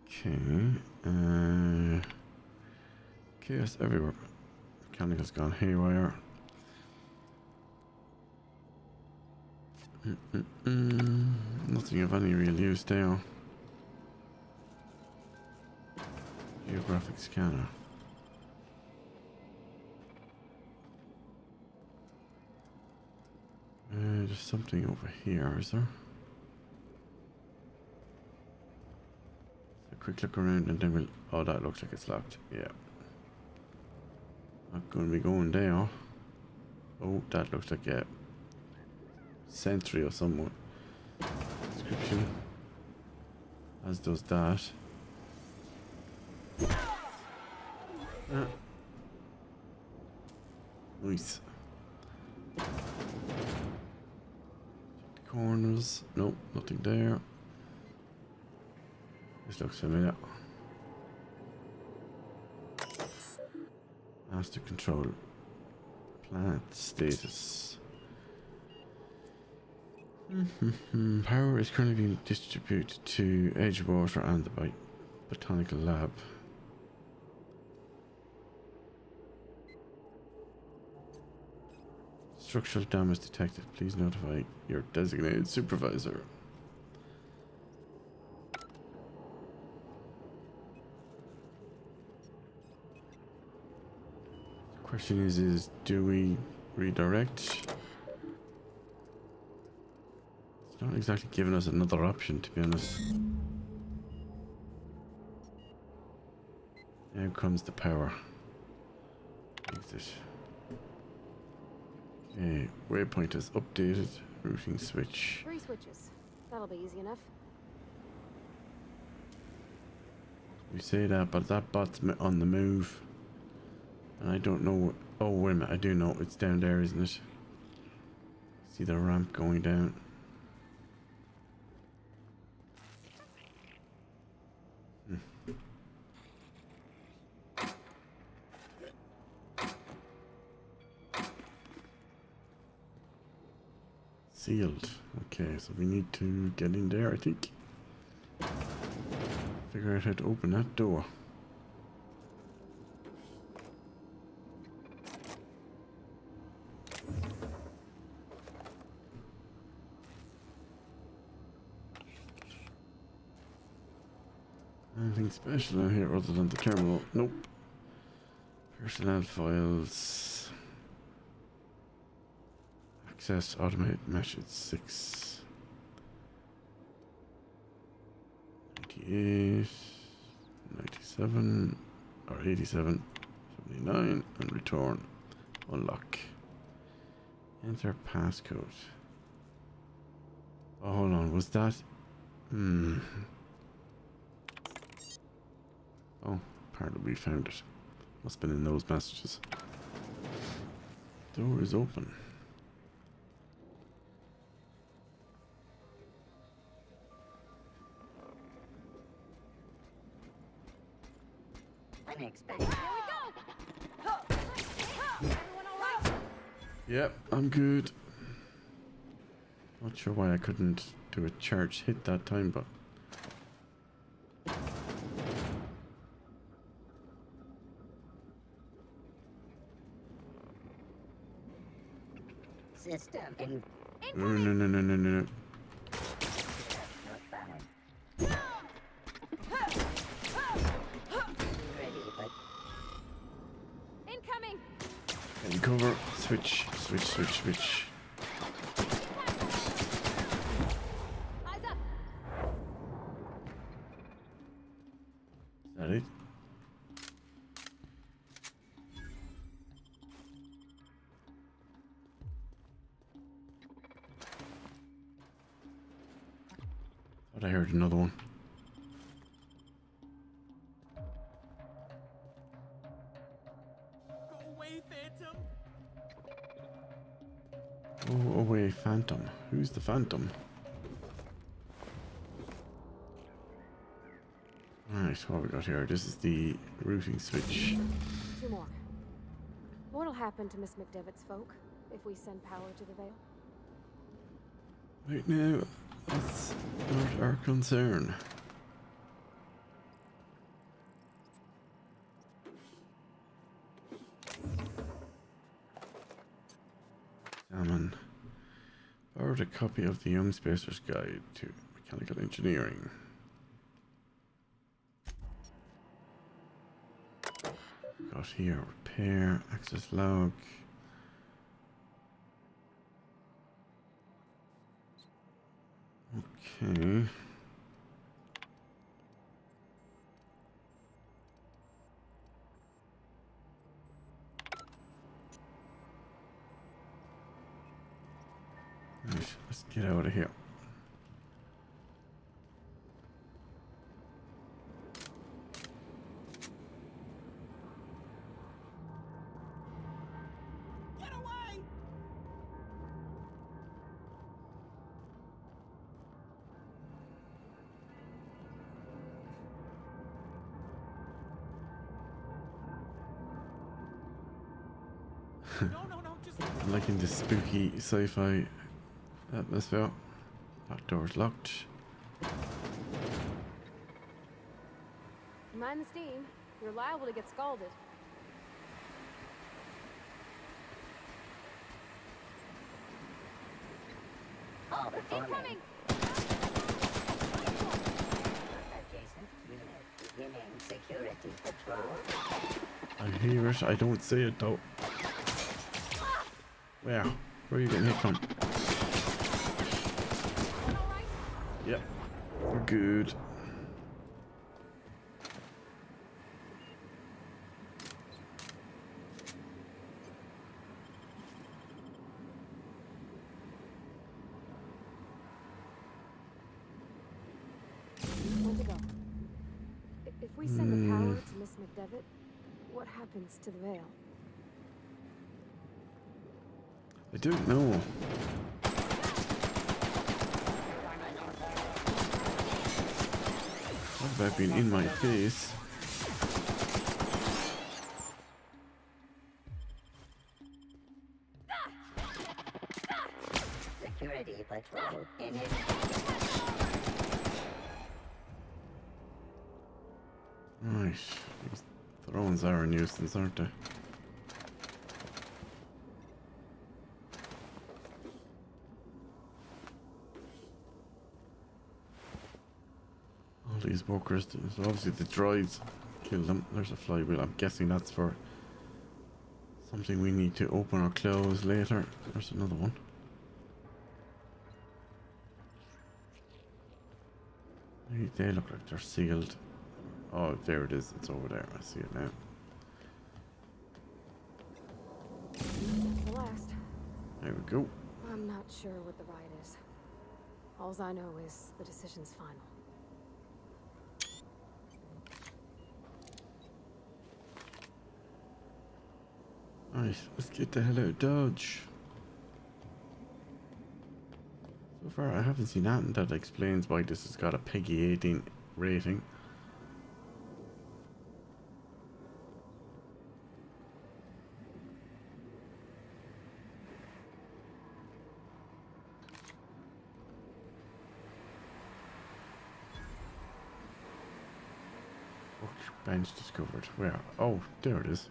Okay. Chaos everywhere. Mechanical's gone haywire. Nothing of any real use there. Geographic scanner. There's something over here, is there? A quick look around and then we'll... Oh, that looks like it's locked. Yeah. Not going to be going there. Oh, that looks like a sentry or somewhat. Description. As does that. Nice. Corners. Nope, nothing there. This looks familiar. Master control. Plant status. Power is currently being distributed to Edgewater and the Botanical Lab. Structural damage detected. Please notify your designated supervisor. The question is do we redirect? It's not exactly giving us another option, to be honest. Now comes the power. Exit. Okay, waypoint is updated. Routing switch. 3 switches. That'll be easy enough. You say that, but that bot's on the move. And I don't know. Oh, wait a minute. I do know. It's down there, isn't it? See the ramp going down. Sealed. Okay, so we need to get in there, I think. Figure out how to open that door. Anything special in here other than the terminal? Nope. Personnel files. Access automated message 6. 98. 97. Or 87. 79. And return. Unlock. Enter passcode. Oh, hold on. Was that... Oh, apparently we found it. Must have been in those messages. Door is open. Unexpected. Here we go! Everyone all right? Yep, I'm good. Not sure why I couldn't do a charge hit that time, but... System in. No. Ready, but Incoming! And cover. Switch. Eyes up! Is that it? Thought I heard another one. Go away, Phantom! Go away, Phantom. Who's the Phantom? Alright, what we got here? This is the routing switch. 2 more. What'll happen to Miss McDevitt's folk if we send power to the Vale? Right now, that's not our concern. Salmon. Borrowed a copy of the Young Spacer's Guide to Mechanical Engineering. Got here, repair, access log. Okay. Right, let's get out of here. Get away! No, just... I'm liking this spooky sci-fi atmosphere. That door's locked. Mind the steam. You're liable to get scalded. all before me. Incoming! Adjacent unit beginning security patrol. I hear it. I don't see it though. Where? Where are you getting hit from? Yep. We're good. Where to go? If we send the power to Miss McDevitt, what happens to the Vale? I don't know. What about being in my face? Security patrol in it. Right. These thrones are a nuisance, aren't they? these workers. So obviously the droids kill them. There's a flywheel. I'm guessing that's for something we need to open or close later. There's another one. They look like they're sealed. Oh, there it is. It's over there. I see it now. That's the last. There we go. I'm not sure what the ride is. All I know is the decision's final. Right, let's get the hell out of Dodge. So far, I haven't seen anything that explains why this has got a PEGI 18 rating. Bench discovered. Where? Oh, there it is.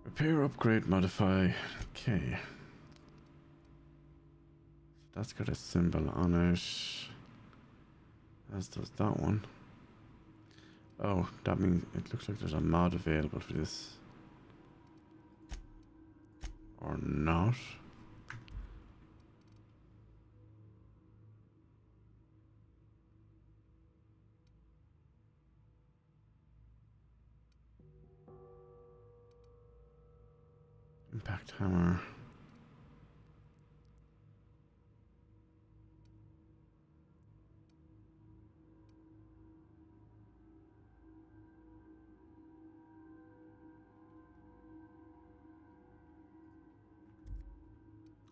Repair, upgrade, modify. Okay. That's got a symbol on it. As does that one. Oh, that means it looks like there's a mod available for this. Or not. Impact hammer.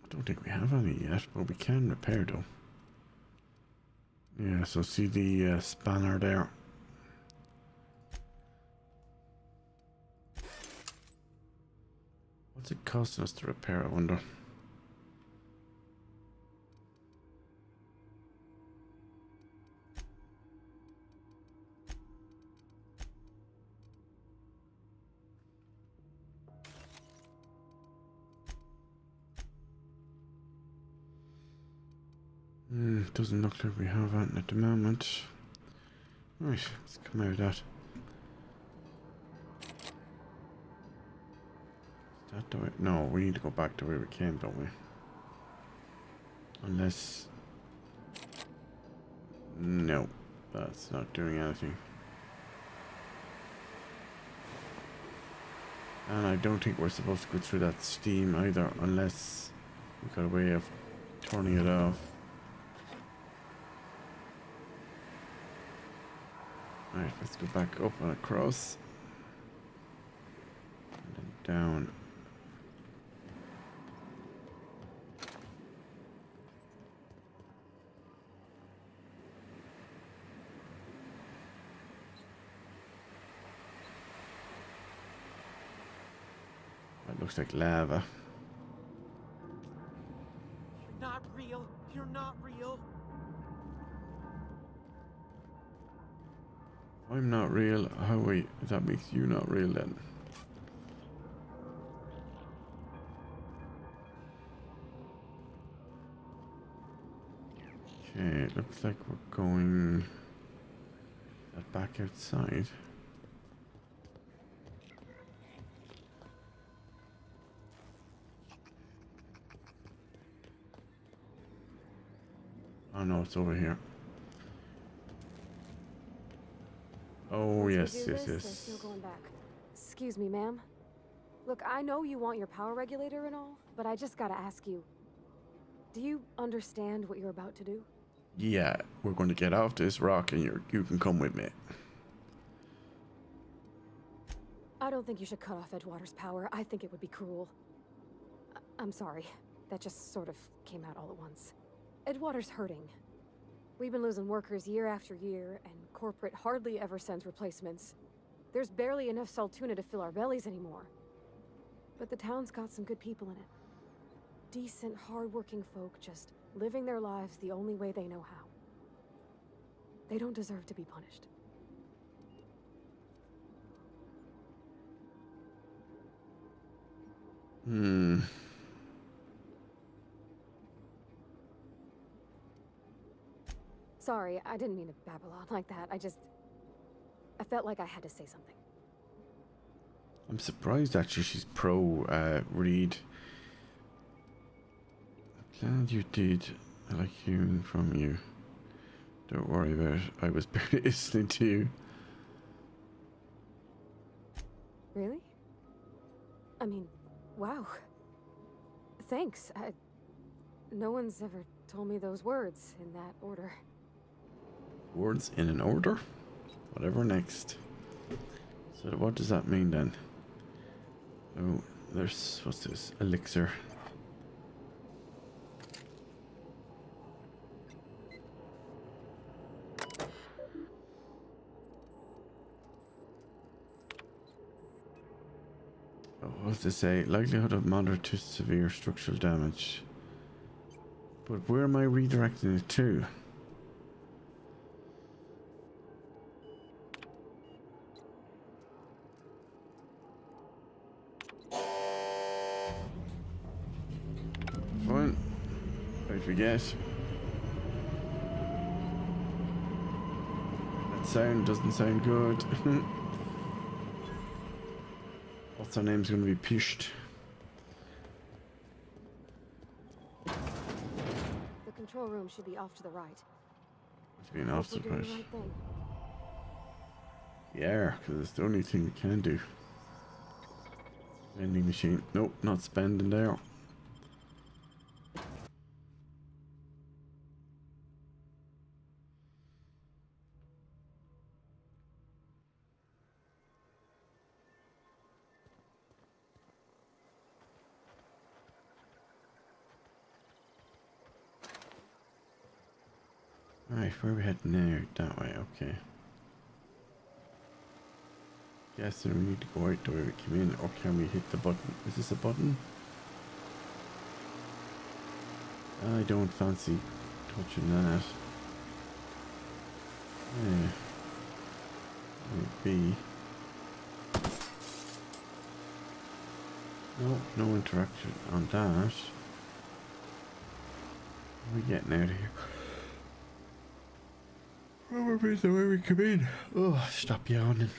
I don't think we have any yet, but we can repair though. Yeah, so see the spanner there. What's it costing us to repair, I wonder? Doesn't look like we have that at the moment. Right, let's come out of that. Is that the way? No, we need to go back to where we came, don't we? Unless... No, that's not doing anything. And I don't think we're supposed to go through that steam either, unless we've got a way of turning it off. Alright, let's go back up and across. And then down. That looks like lava. You're not real. You're not real. I'm not real. How wait, that makes you not real then. Okay, it looks like we're going back outside. Oh no, it's over here. Oh, yes, yes, yes. No going back. Excuse me, ma'am. Look, I know you want your power regulator and all, but I just gotta ask you. Do you understand what you're about to do? Yeah, we're going to get off this rock and you can come with me. I don't think you should cut off Edgewater's power. I think it would be cruel. I'm sorry. That just sort of came out all at once. Edgewater's hurting. We've been losing workers year after year, and corporate hardly ever sends replacements. There's barely enough Saltuna to fill our bellies anymore. But the town's got some good people in it. Decent, hard-working folk just living their lives the only way they know how. They don't deserve to be punished. Sorry, I didn't mean to babble on like that. I felt like I had to say something. I'm surprised actually she's pro read. I'm glad you did. I like hearing from you. Don't worry about it. I was barely listening to you. Really? I mean, wow. Thanks. No one's ever told me those words in that order. Words in an order? Whatever next. So what does that mean then? Oh, there's, what's this? Elixir. Oh, what's this say? Likelihood of moderate to severe structural damage. But where am I redirecting it to? Fine. I forget. That sound doesn't sound good. What's her name's gonna be pushed? The control room should be off to the right. It's being off to the right. Right thing. Yeah, because it's the only thing we can do. Vending machine. Nope, not spending there. Alright, where are we heading now? That way, okay. Yes, then we need to go out the way we came in, or can we hit the button? Is this a button? I don't fancy touching that. Yeah. Maybe. No, no interaction on that. How are we getting out of here? Probably the way we come in. Oh, stop yawning.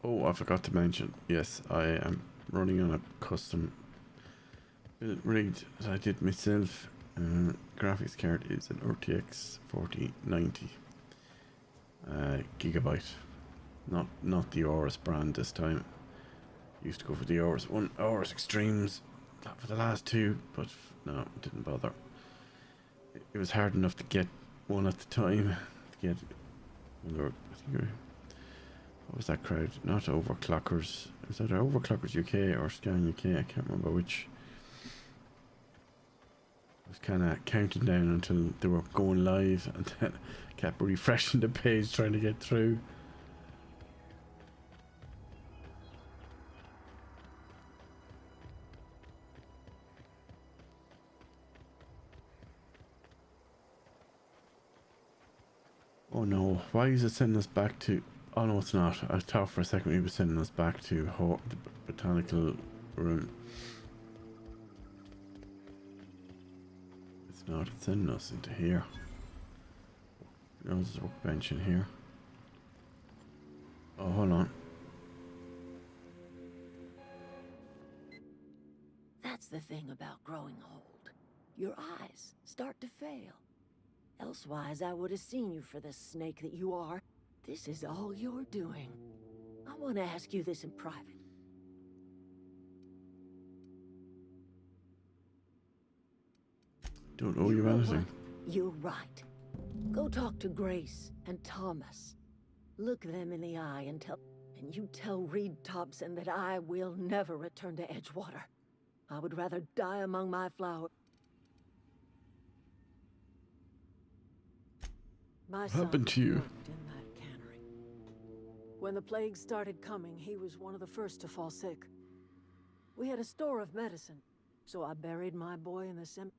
Oh, I forgot to mention. Yes, I am running on a custom built rig that I did myself. Graphics card is an RTX 4090 gigabyte. Not the Aorus brand this time. Used to go for the Aorus one, Aorus Extremes for the last two, but no, didn't bother. It was hard enough to get one at the time. To get, I think what was that crowd? Not Overclockers. Was that Overclockers UK or Scan UK? I can't remember which. I was kind of counting down until they were going live, and then kept refreshing the page trying to get through. Oh no, why is it sending us back to... Oh no, it's not. I thought for a second it was sending us back to the botanical room. It's not, it's sending us into here. No, there's a workbench in here. Oh, hold on. That's the thing about growing old. Your eyes start to fail. Elsewise, I would have seen you for the snake that you are. This is all you're doing. I want to ask you this in private. Don't owe you anything. You're right. Go talk to Grace and Thomas. Look them in the eye and you tell Reed Thompson that I will never return to Edgewater. I would rather die among my flowers. My son happened to you? worked in that cannery. When the plague started coming, he was one of the first to fall sick. We had a store of medicine, So I buried my boy in the cemetery.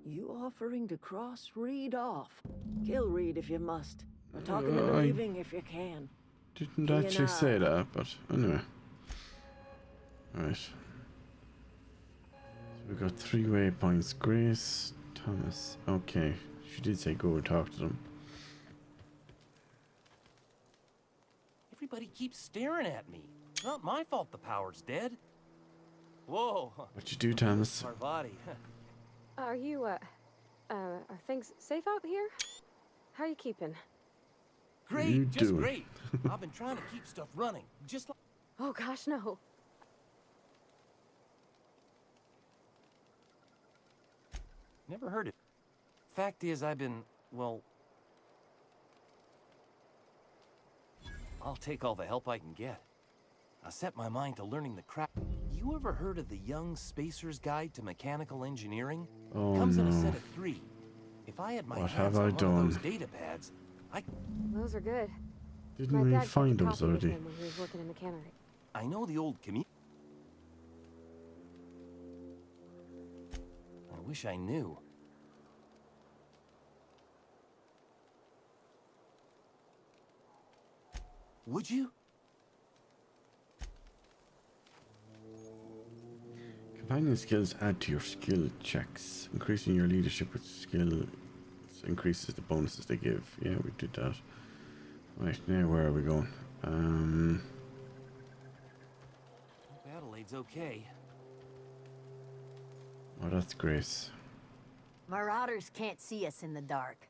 You offering to cross Reed off? Kill Reed if you must. Or talk him into leaving if you can. Didn't actually say that, but anyway. Right. So we got 3 waypoints. Grace, Thomas. Okay. She did say go and talk to them. Everybody keeps staring at me. It's not my fault the power's dead. Whoa. What you do, Thomas? Parvati. Are you, are things safe out here? How are you keeping? Great, just great. I've been trying to keep stuff running, just like... Oh gosh, no. Never heard it. Fact is, I've been, well... I'll take all the help I can get. I set my mind to learning the craft. You ever heard of the Young Spacer's Guide to Mechanical Engineering? Oh, Comes in a no. set of 3. If I had my What hands have I on one done? of those data pads, Those are good. Didn't My we dad kept find a those copy with already? him when he was working in the cannery. I know the old community. I wish I knew. Would you? Companion skills add to your skill checks. Increasing your leadership with skill increases the bonuses they give. Yeah, we did that. Right, now where are we going? Adelaide's okay. Oh, that's Grace. Marauders can't see us in the dark.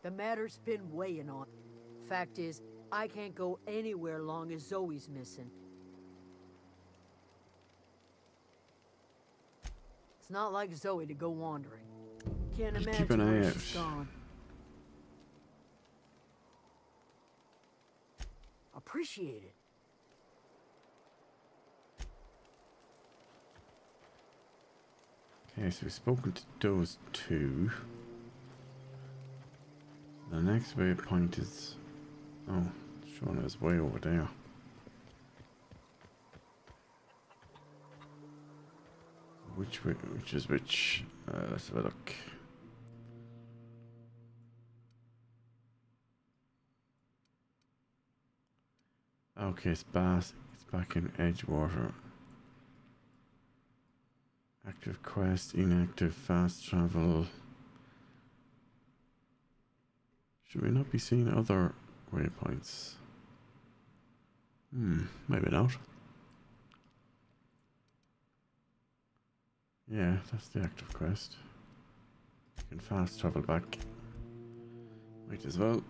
The matter's been weighing on. Fact is, I can't go anywhere long as Zoe's missing. It's not like Zoe to go wandering. Can't Just imagine keep an eye where out. she's gone. Appreciate it. Okay, so we've spoken to those 2. The next waypoint is... Oh, it's showing us way over there. Which way, which is which? Let's have a look. Okay, it's back in Edgewater. Active quest, inactive, fast travel. Should we not be seeing other waypoints? Maybe not. Yeah, that's the active quest. You can fast travel back. Might as well.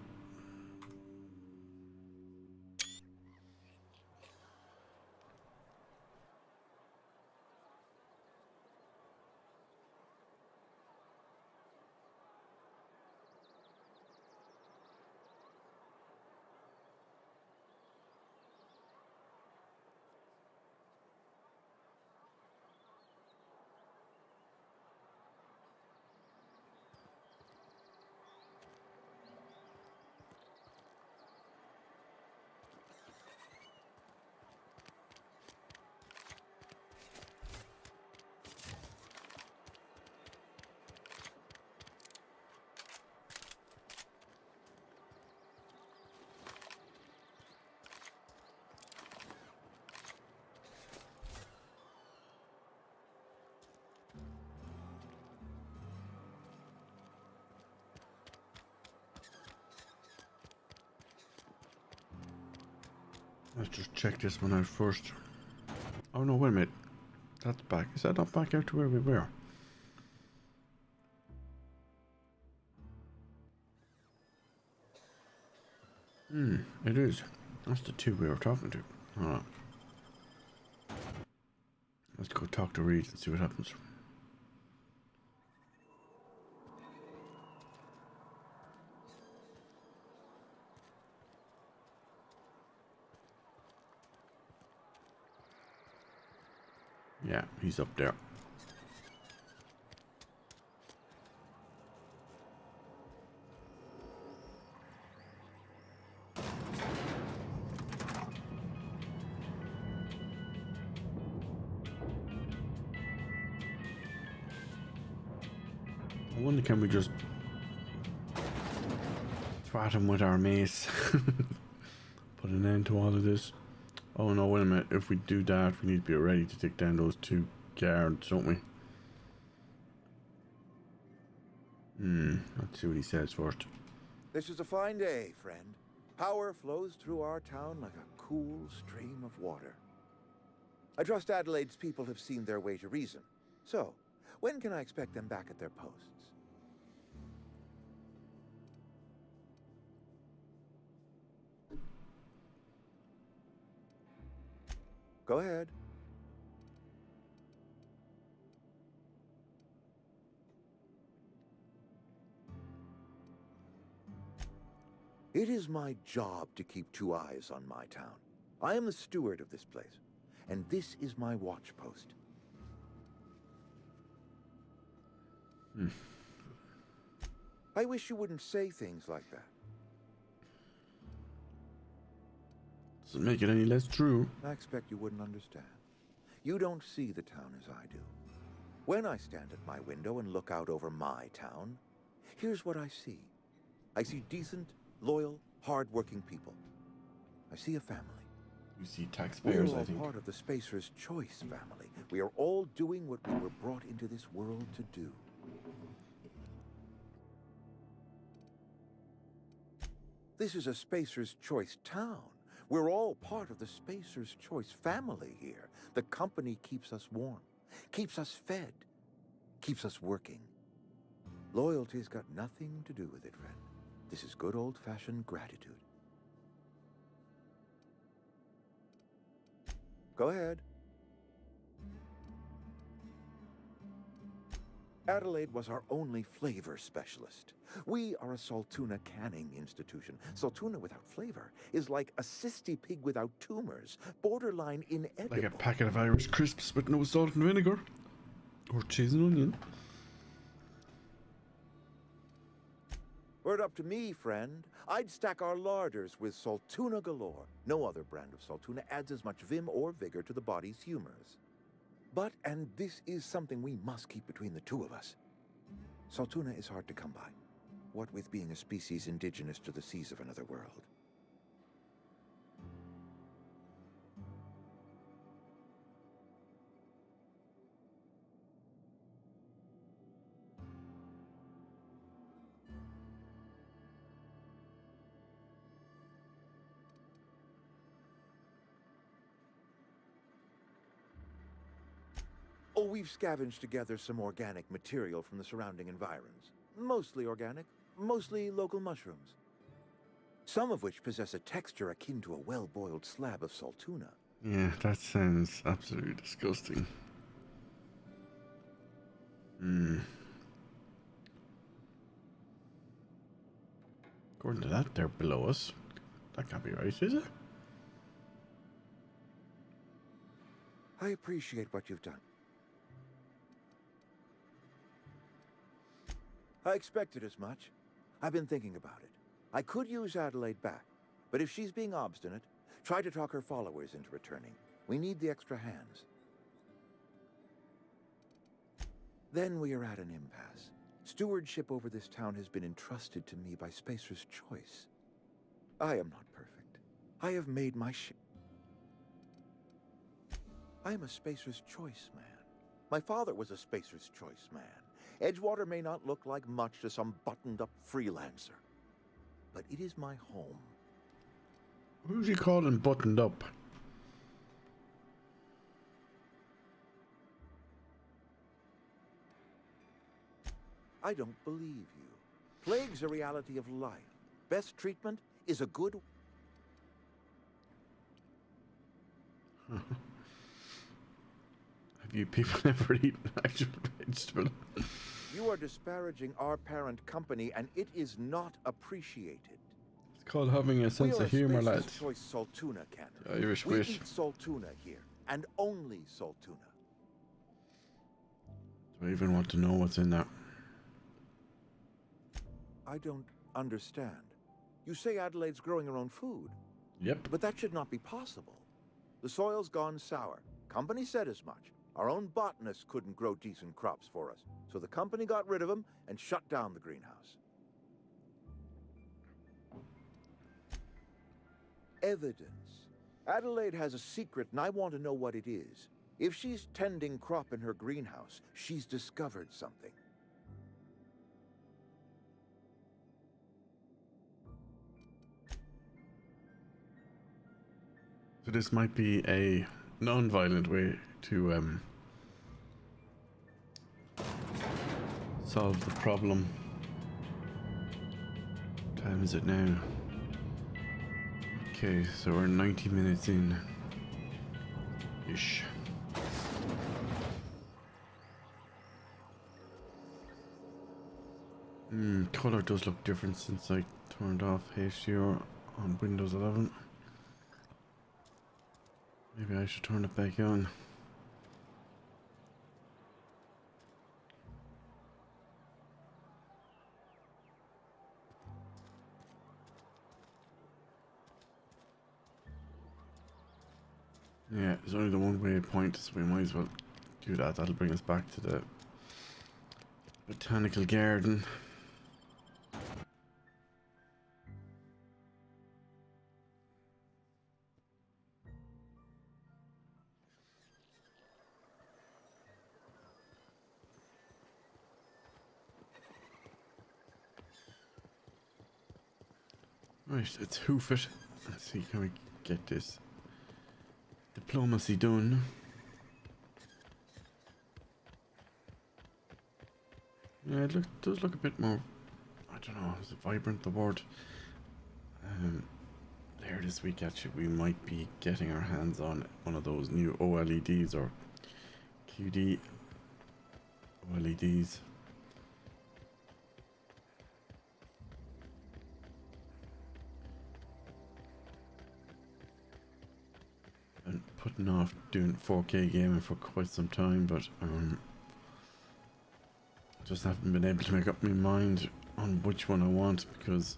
Let's just check this one out first. Oh no, wait a minute. That's back. Is that not back out to where we were? It is. That's the 2 we were talking to. Alright. Let's go talk to Reed and see what happens. Yeah, he's up there. wonder, can we just twat him with our mace? Put an end to all of this. Oh no, wait a minute. If we do that, we need to be ready to take down those 2 guards, don't we? Let's see what he says first. This is a fine day, friend. Power flows through our town like a cool stream of water. I trust Adelaide's people have seen their way to reason. So, when can I expect them back at their posts? Go ahead. It is my job to keep 2 eyes on my town. I am the steward of this place, and this is my watch post. I wish you wouldn't say things like that. Doesn't make it any less true. I expect you wouldn't understand. You don't see the town as I do. When I stand at my window and look out over my town, here's what I see. I see decent, loyal, hard-working people. I see a family. You see taxpayers, I think. We're all part of the Spacer's Choice family. We are all doing what we were brought into this world to do. This is a Spacer's Choice town. We're all part of the Spacer's Choice family here. The company keeps us warm, keeps us fed, keeps us working. Loyalty's got nothing to do with it, friend. This is good old-fashioned gratitude. Go ahead. Adelaide was our only flavor specialist. We are a Saltuna canning institution. Saltuna without flavor is like a cysty pig without tumors, borderline inedible. Like a packet of Irish crisps with no salt and vinegar. Or cheese and onion. Were it up to me, friend, I'd stack our larders with Saltuna galore. No other brand of Saltuna adds as much vim or vigor to the body's humors. But, and this is something we must keep between the 2 of us, Saltuna is hard to come by. What with being a species indigenous to the seas of another world. Oh, we've scavenged together some organic material from the surrounding environs. Mostly organic, mostly local mushrooms. Some of which possess a texture akin to a well-boiled slab of Saltuna. Yeah, that sounds absolutely disgusting. According to that, they're below us. That can't be right, is it? I appreciate what you've done. I expected as much. I've been thinking about it. I could use Adelaide back, but if she's being obstinate, try to talk her followers into returning. We need the extra hands. Then we are at an impasse. Stewardship over this town has been entrusted to me by Spacer's Choice. I am not perfect. I have made my I am a Spacer's Choice man. My father was a Spacer's Choice man. Edgewater may not look like much to some buttoned-up freelancer, but it is my home. Who's he calling buttoned up? I don't believe you. Plague's a reality of life. Best treatment is a good... Have you people ever eaten actual vegetable? You are disparaging our parent company, and it is not appreciated. It's called having a sense of humor, lads. Choice Saltuna cannon. Irish we wish. eat Saltuna here, and only Saltuna. Do I even want to know what's in that? I don't understand. You say Adelaide's growing her own food. Yep. But that should not be possible. The soil's gone sour. Company said as much. Our own botanists couldn't grow decent crops for us, so the company got rid of them and shut down the greenhouse. Evidence. Adelaide has a secret, and I want to know what it is. If she's tending crop in her greenhouse, she's discovered something. So this might be a non-violent way to solve the problem. What time is it now? Okay, so we're 90 minutes in. Ish. Color does look different since I turned off HDR on Windows 11. Maybe I should turn it back on. Yeah, it's only the one-way point, so we might as well do that. That'll bring us back to the botanical garden. Right, let's hoof it. Let's see, can we get this diplomacy done? Yeah, it does look a bit more, I don't know, is it vibrant, the word? Later this week, actually, we might be getting our hands on one of those new OLEDs or QD OLEDs. Been putting off doing 4K gaming for quite some time, but just haven't been able to make up my mind on which one I want, because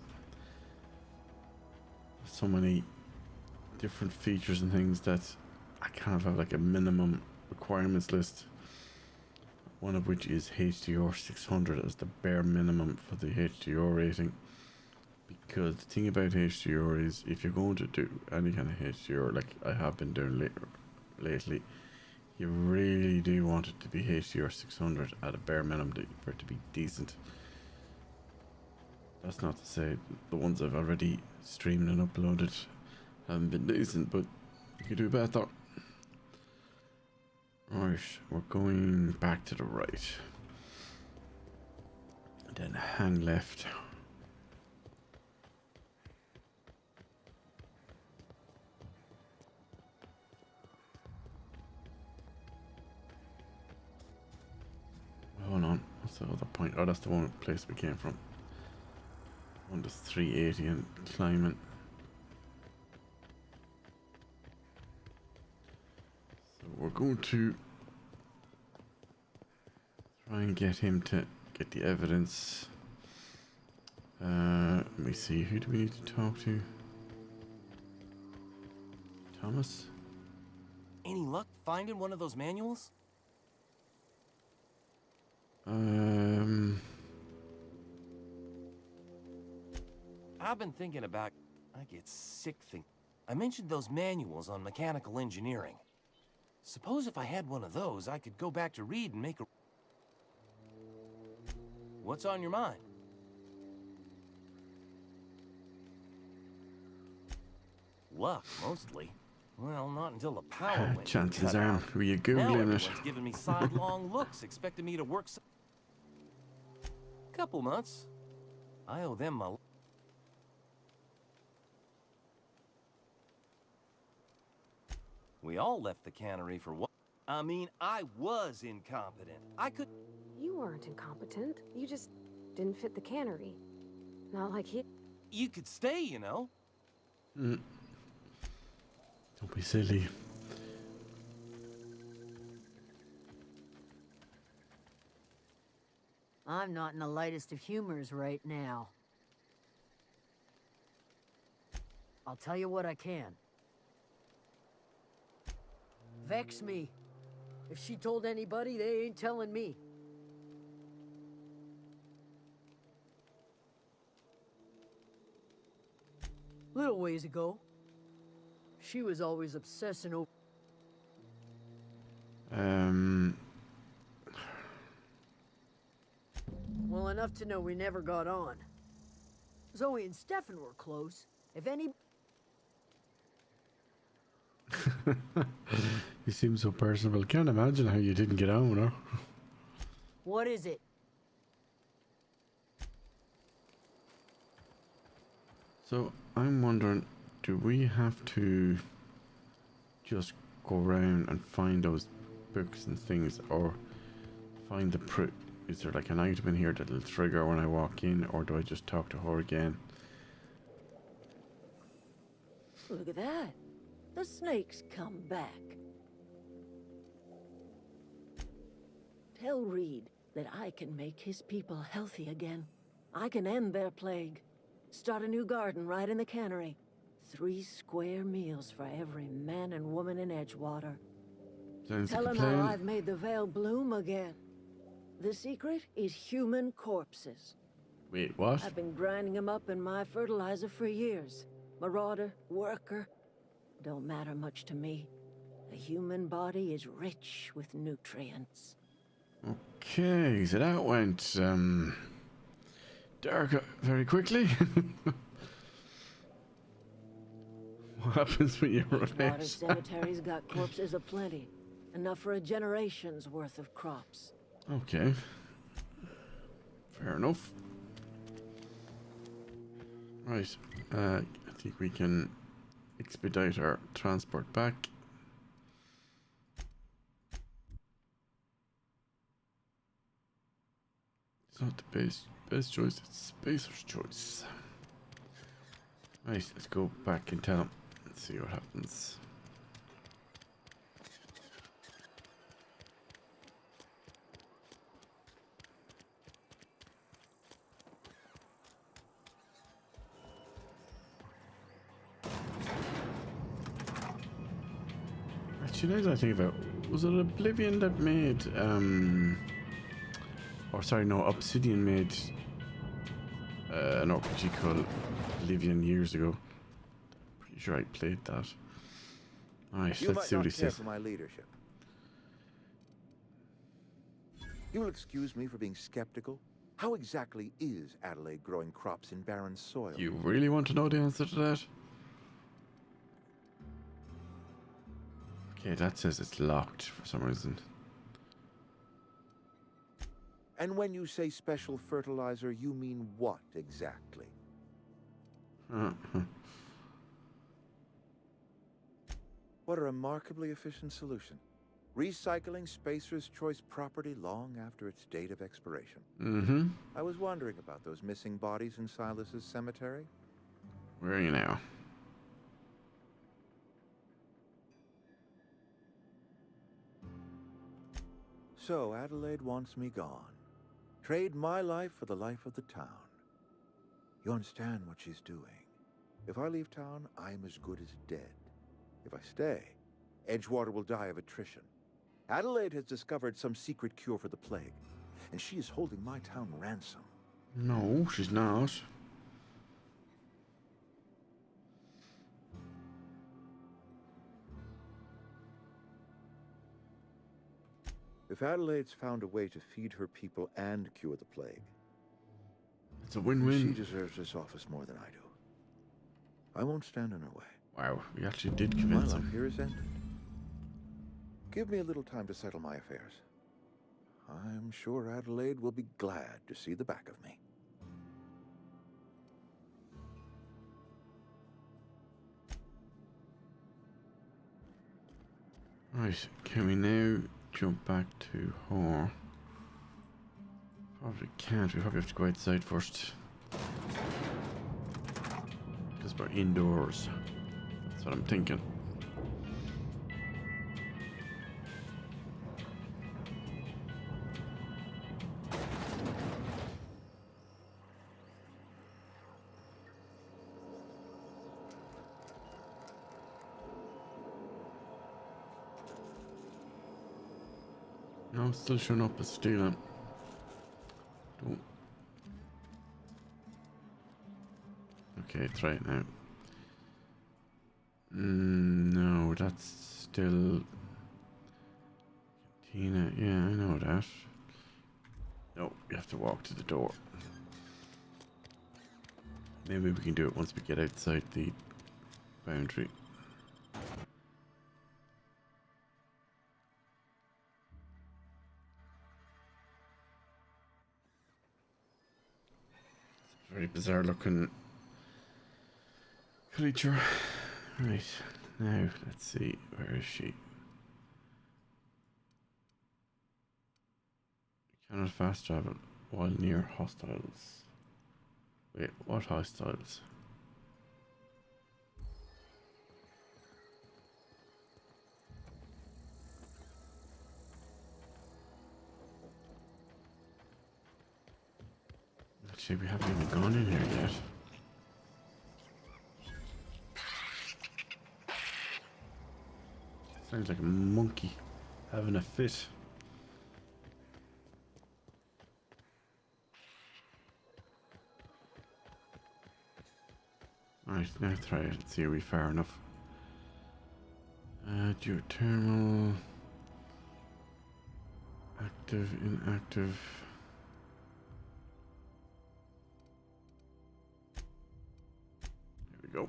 there's so many different features and things that I kind of have like a minimum requirements list, one of which is HDR 600 as the bare minimum for the HDR rating. Because the thing about HDR is, if you're going to do any kind of HDR like I have been doing lately, you really do want it to be HDR 600 at a bare minimum for it to be decent. That's not to say the ones I've already streamed and uploaded haven't been decent, but you could do better. Right, we're going back to the right. And then hang left. Hold on, what's the other point? Oh, that's the one place we came from. On this 380 and climbing. So we're going to try and get him to get the evidence. Let me see, who do we need to talk to? Thomas? Any luck finding one of those manuals? I've been thinking about... I get sick thinking. I mentioned those manuals on mechanical engineering. Suppose if I had one of those, I could go back to read and make a... What's on your mind? Luck, mostly. Well, not until the power went. Chances are, were you Googling it? Giving me sidelong looks, expecting me to work couple months. I owe them my... We all left the cannery for what? I mean, I was incompetent. I could... You weren't incompetent. You just didn't fit the cannery. Not like he... You could stay, you know. Don't be silly. I'm not in the lightest of humors right now. I'll tell you what I can. Vex me. If she told anybody, they ain't telling me. Little ways ago, she was always obsessing over... Well, enough to know we never got on. Zoe and Stefan were close. If any... You seem so personable. Can't imagine how you didn't get on with her. What is it? So, I'm wondering, do we have to just go around and find those books and things, or find the is there like an item in here that'll trigger when I walk in, or do I just talk to her again? Look at that. The snakes come back. Tell Reed that I can make his people healthy again. I can end their plague. Start a new garden right in the cannery. 3 square meals for every man and woman in Edgewater. Tell him how I've made the Vale bloom again. The secret is human corpses. Wait, what? I've been grinding them up in my fertilizer for years. Marauder, worker, don't matter much to me. The human body is rich with nutrients. Okay, so that went dark very quickly. What happens when you run Water out? cemetery's got corpses aplenty. Enough for a generation's worth of crops. Okay. Fair enough. Right. I think we can expedite our transport back. It's not the best choice, it's Spacer's choice. Right, let's go back and tell him. Let's see what happens. Actually, now that I think about it, was it Oblivion that made or sorry, no, Obsidian made an RPG called Oblivion years ago. Pretty sure I played that. Alright, let's see what he says. For my leadership. You will excuse me for being skeptical. How exactly is Adelaide growing crops in barren soil? You really want to know the answer to that? Okay, that says it's locked for some reason. And when you say special fertilizer, you mean what exactly? What a remarkably efficient solution. Recycling Spacer's Choice property long after its date of expiration. Mm-hmm. I was wondering about those missing bodies in Silas's cemetery. Where are you now? So Adelaide wants me gone. Trade my life for the life of the town. You understand what she's doing. If I leave town, I'm as good as dead. If I stay, Edgewater will die of attrition. Adelaide has discovered some secret cure for the plague, and she is holding my town ransom. No, she's not. If Adelaide's found a way to feed her people and cure the plague, it's a win-win. She deserves this office more than I do. I won't stand in her way. Wow, we actually did convince My him. life here is ended. Give me a little time to settle my affairs. I'm sure Adelaide will be glad to see the back of me. Right, can we now jump back to her? Probably can't. We probably have to go outside first. Because we're indoors. That's what I'm thinking. I'm still showing up as stealing. Don't. Okay, try it now. No, that's still Tina. Yeah, I know that. No, we have to walk to the door. Maybe we can do it once we get outside the boundary. It's a very bizarre looking creature. Right, now let's see, where is she? Cannot fast travel while near hostiles. Wait, what hostiles? Actually, we haven't even gone in here yet. Sounds like a monkey having a fit. Right, now try it and see are we far enough. Geothermal. Active, inactive. There we go.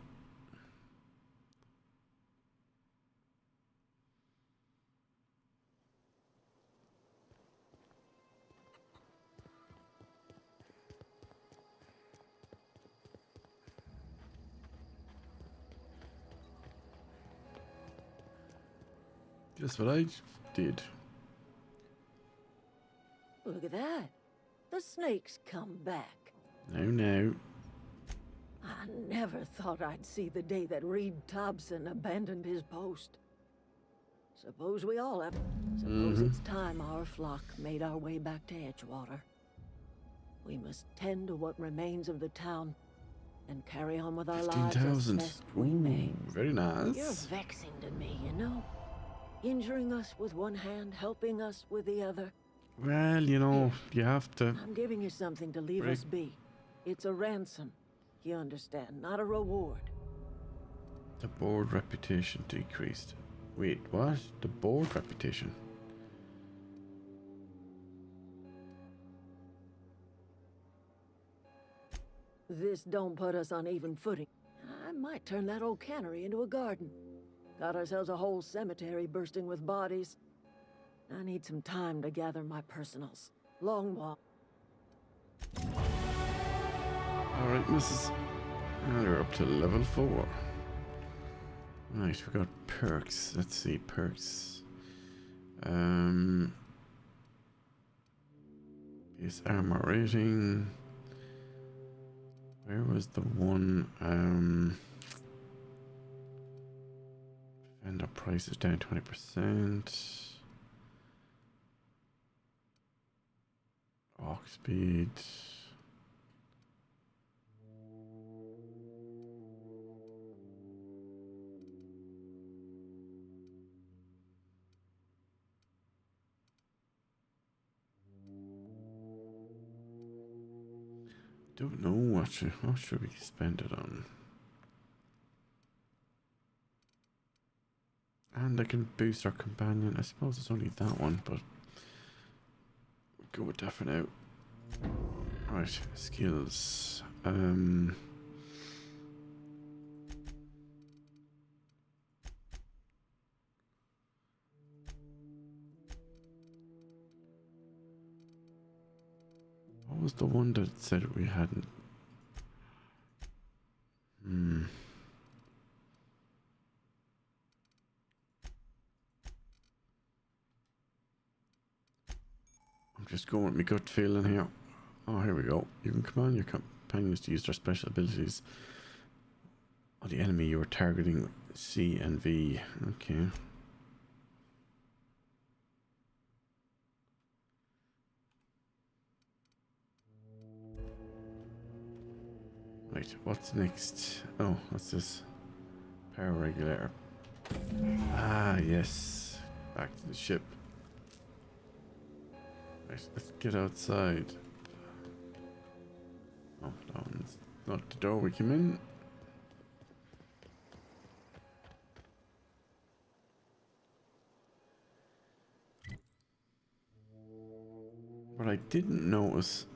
Guess what I did? Look at that. The snake's come back. No. I never thought I'd see the day that Reed Thompson abandoned his post. Suppose we all have. Suppose it's time our flock made our way back to Edgewater. We must tend to what remains of the town and carry on with our lives as best we may. Very nice. You're vexing to me, you know? Injuring us with one hand, helping us with the other. Well, you know, you have to. I'm giving you something to leave us be. It's a ransom, you understand, not a reward. The board reputation decreased. Wait, what? The board reputation? This don't put us on even footing. I might turn that old cannery into a garden. Got ourselves a whole cemetery bursting with bodies. I need some time to gather my personals. Long walk. Alright, Mrs. We're up to level 4. Right, we got perks. Let's see, perks. Base armor rating. Where was the one? Vendor price is down 20%. Walk speed. Don't know what should we spend it on. And I can boost our companion. I suppose it's only that one, but we'll go with that for now. Right, skills. What was the one that said we hadn't? I'm just going with my gut feeling here. Oh, here we go. You can command your companions to use their special abilities on the enemy you are targeting. C and V. Okay. Right, what's next? Oh, what's this? Power regulator. Ah, yes. Back to the ship. Right, let's get outside. Oh, that one's not the door we came in. What I didn't notice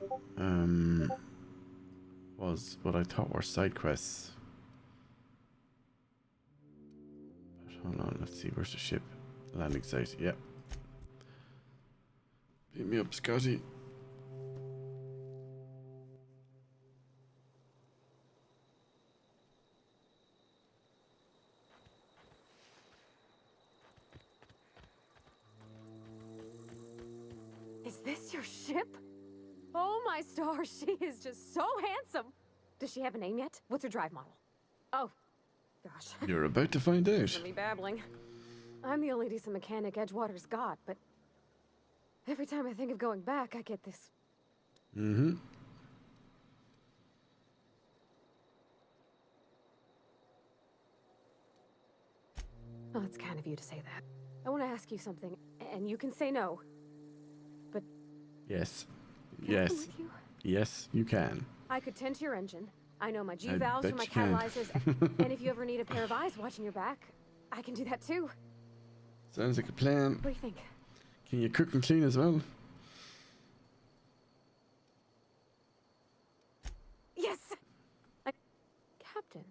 was what I thought were side quests. But hold on, let's see, where's the ship? Landing site, yep. Beat me up, Scotty. Is this your ship? Oh my stars, she is just so handsome. Does she have a name yet? What's her drive model? Oh, gosh. You're about to find out. Let me babbling. I'm the only decent mechanic Edgewater's got, but every time I think of going back, I get this. Mm-hmm. Oh, it's kind of you to say that. I want to ask you something, and you can say no. But Yes. can I come Yes. with you? Yes, you can. I could tend to your engine. I know my G I valves bet for my you can. catalyzers, and if you ever need a pair of eyes watching your back, I can do that too. Sounds like a plan. What do you think? Can you cook and clean as well? Yes! Captain.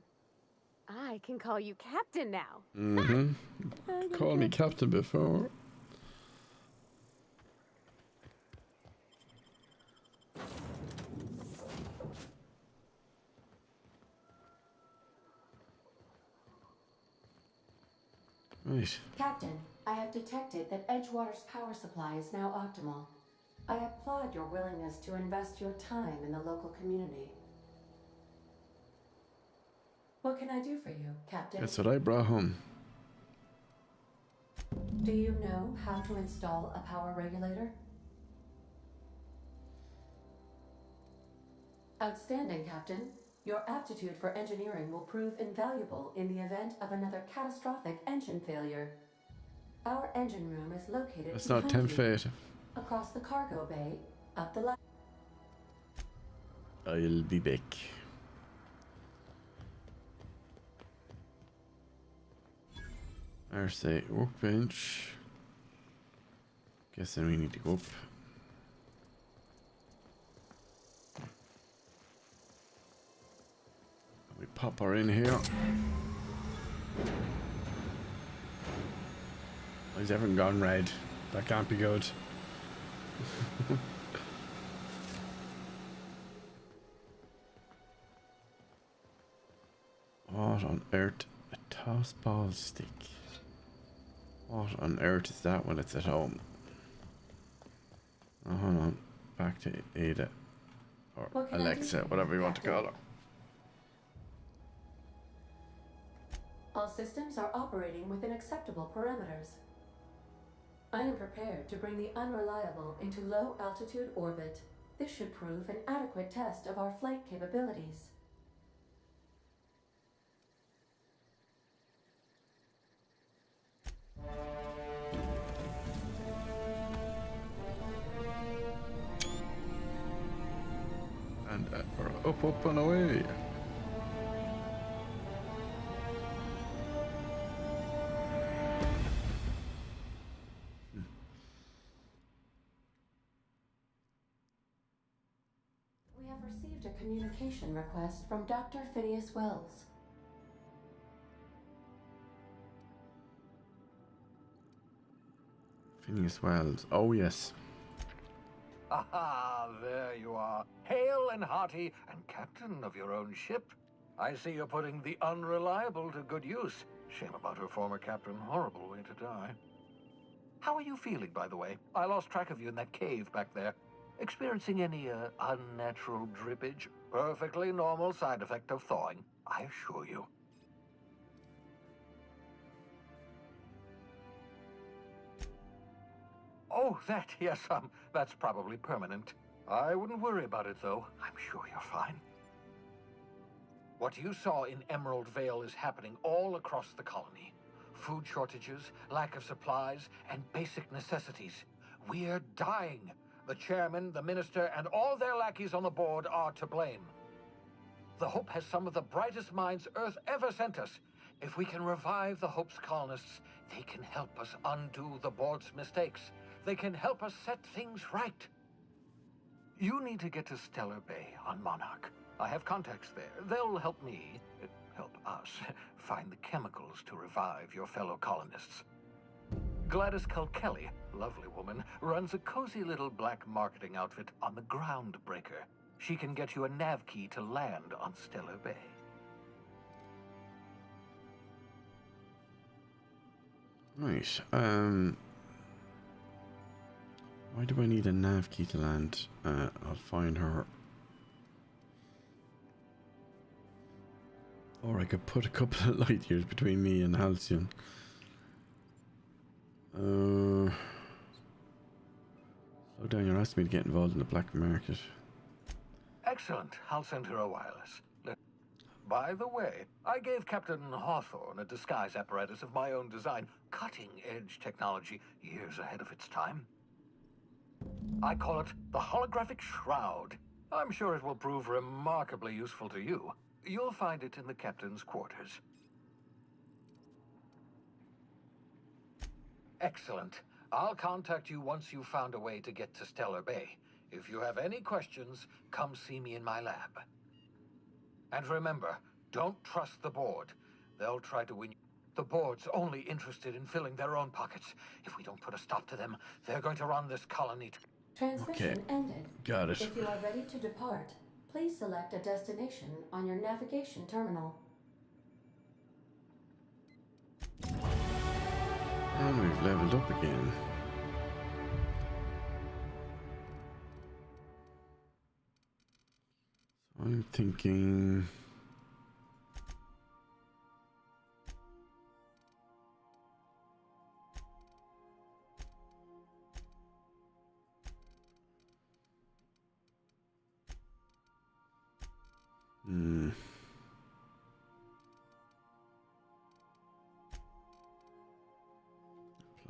I can call you Captain now. Mm-hmm. Call me Captain before. Right. Captain, I have detected that Edgewater's power supply is now optimal. I applaud your willingness to invest your time in the local community. What can I do for you, Captain? That's what I brought home. Do you know how to install a power regulator? Outstanding, Captain. Your aptitude for engineering will prove invaluable in the event of another catastrophic engine failure. Our engine room is located That's not behind you, template. across the cargo bay, up the ladder. I'll be back. There's a workbench. Guessing we need to go up. We pop her in here. He's everything gone red. That can't be good. What on earth? A toss ball stick. What on earth is that when it's at home? Oh, hold on. Back to Ada. Or What can I do Alexa, for you, whatever you want to call her. All systems are operating within acceptable parameters. I am prepared to bring the unreliable into low-altitude orbit. This should prove an adequate test of our flight capabilities. And we're up and away. We have received a communication request from Dr. Phineas Wells. Phineas Wells. Oh, yes. Aha, there you are. Hale and hearty, and captain of your own ship. I see you're putting the unreliable to good use. Shame about her former captain. Horrible way to die. How are you feeling, by the way? I lost track of you in that cave back there. Experiencing any, unnatural drippage? Perfectly normal side effect of thawing, I assure you. Oh, that, yes, that's probably permanent. I wouldn't worry about it, though. I'm sure you're fine. What you saw in Emerald Vale is happening all across the colony. Food shortages, lack of supplies, and basic necessities. We're dying. The chairman, the minister, and all their lackeys on the board are to blame. The Hope has some of the brightest minds Earth ever sent us. If we can revive the Hope's colonists, they can help us undo the board's mistakes. They can help us set things right. You need to get to Stellar Bay on Monarch. I have contacts there. They'll help me, help us, find the chemicals to revive your fellow colonists. Gladys Kilkelly, lovely woman, runs a cozy little black marketing outfit on the Groundbreaker. She can get you a nav key to land on Stellar Bay. Right, why do I need a nav key to land? I'll find her. Or I could put a couple of light years between me and Halcyon. Slow down, you're asking me to get involved in the black market. Excellent. I'll send her a wireless. By the way, I gave Captain Hawthorne a disguise apparatus of my own design, cutting-edge technology, years ahead of its time. I call it the Holographic Shroud. I'm sure it will prove remarkably useful to you. You'll find it in the captain's quarters. Excellent. I'll contact you once you've found a way to get to Stellar Bay. If you have any questions, come see me in my lab. And remember, don't trust the board. They'll try to win you. The board's only interested in filling their own pockets. If we don't put a stop to them, they're going to run this colony. Transmission ended. Got it. If you are ready to depart, please select a destination on your navigation terminal. And we've leveled up again. So I'm thinking...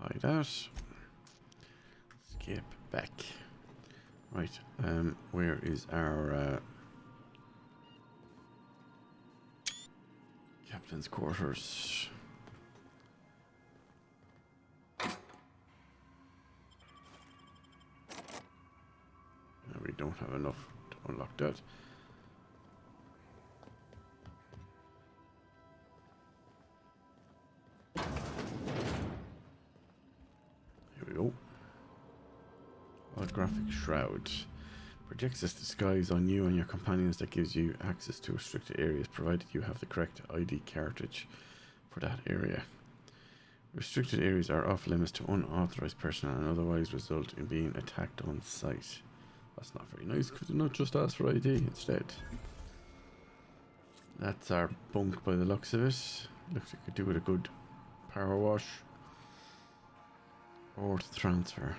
Apply that. Skip back. Right, where is our captain's quarters? No, we don't have enough to unlock that. Holographic Shroud. Projects this disguise on you and your companions that gives you access to restricted areas, provided you have the correct ID cartridge for that area. Restricted areas are off limits to unauthorized personnel and otherwise result in being attacked on sight. That's not very nice. Could you not just ask for ID instead? That's our bunk by the looks of it. Looks like it could do with a good power wash. Or to transfer.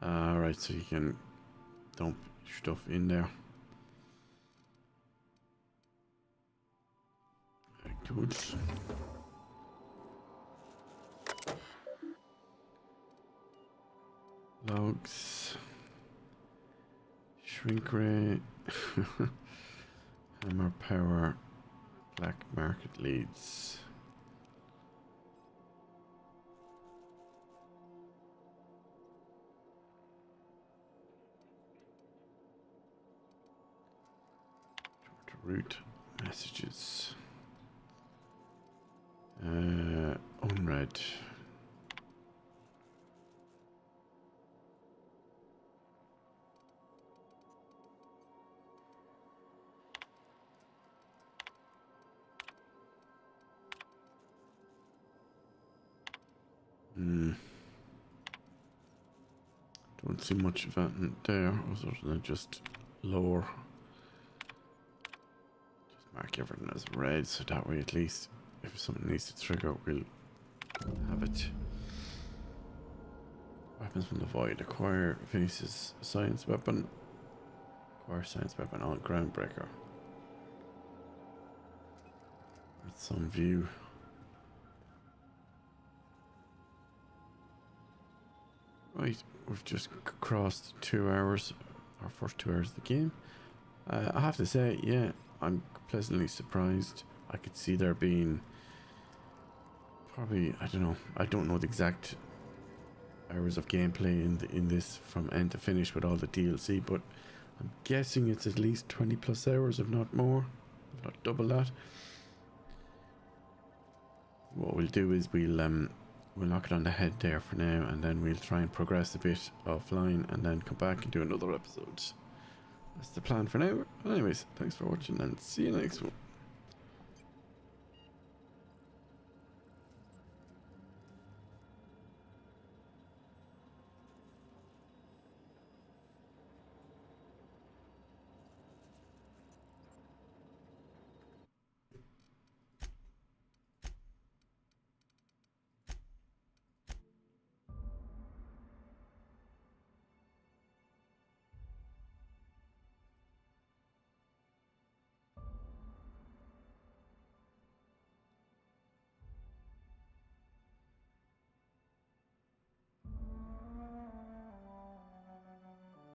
Alright, so you can dump stuff in there. Good. Logs. Shrink ray. Hammer power. Black market leads. Route messages. Unread. Don't see much of that in there, other than just lore. Mark everything as red, so that way at least if something needs to trigger, we'll have it. Weapons from the void. Acquire Phineas's science weapon. Acquire science weapon on Groundbreaker. With some view. Right, we've just crossed 2 hours, our first 2 hours of the game. I have to say, yeah, I'm pleasantly surprised. I could see there being probably, I don't know the exact hours of gameplay in this from end to finish with all the DLC, but I'm guessing it's at least 20 plus hours, if not more, if not double that. What we'll do is we'll knock it on the head there for now, and then we'll try and progress a bit offline and then come back and do another episode. That's the plan for now. Anyways, thanks for watching and see you next one.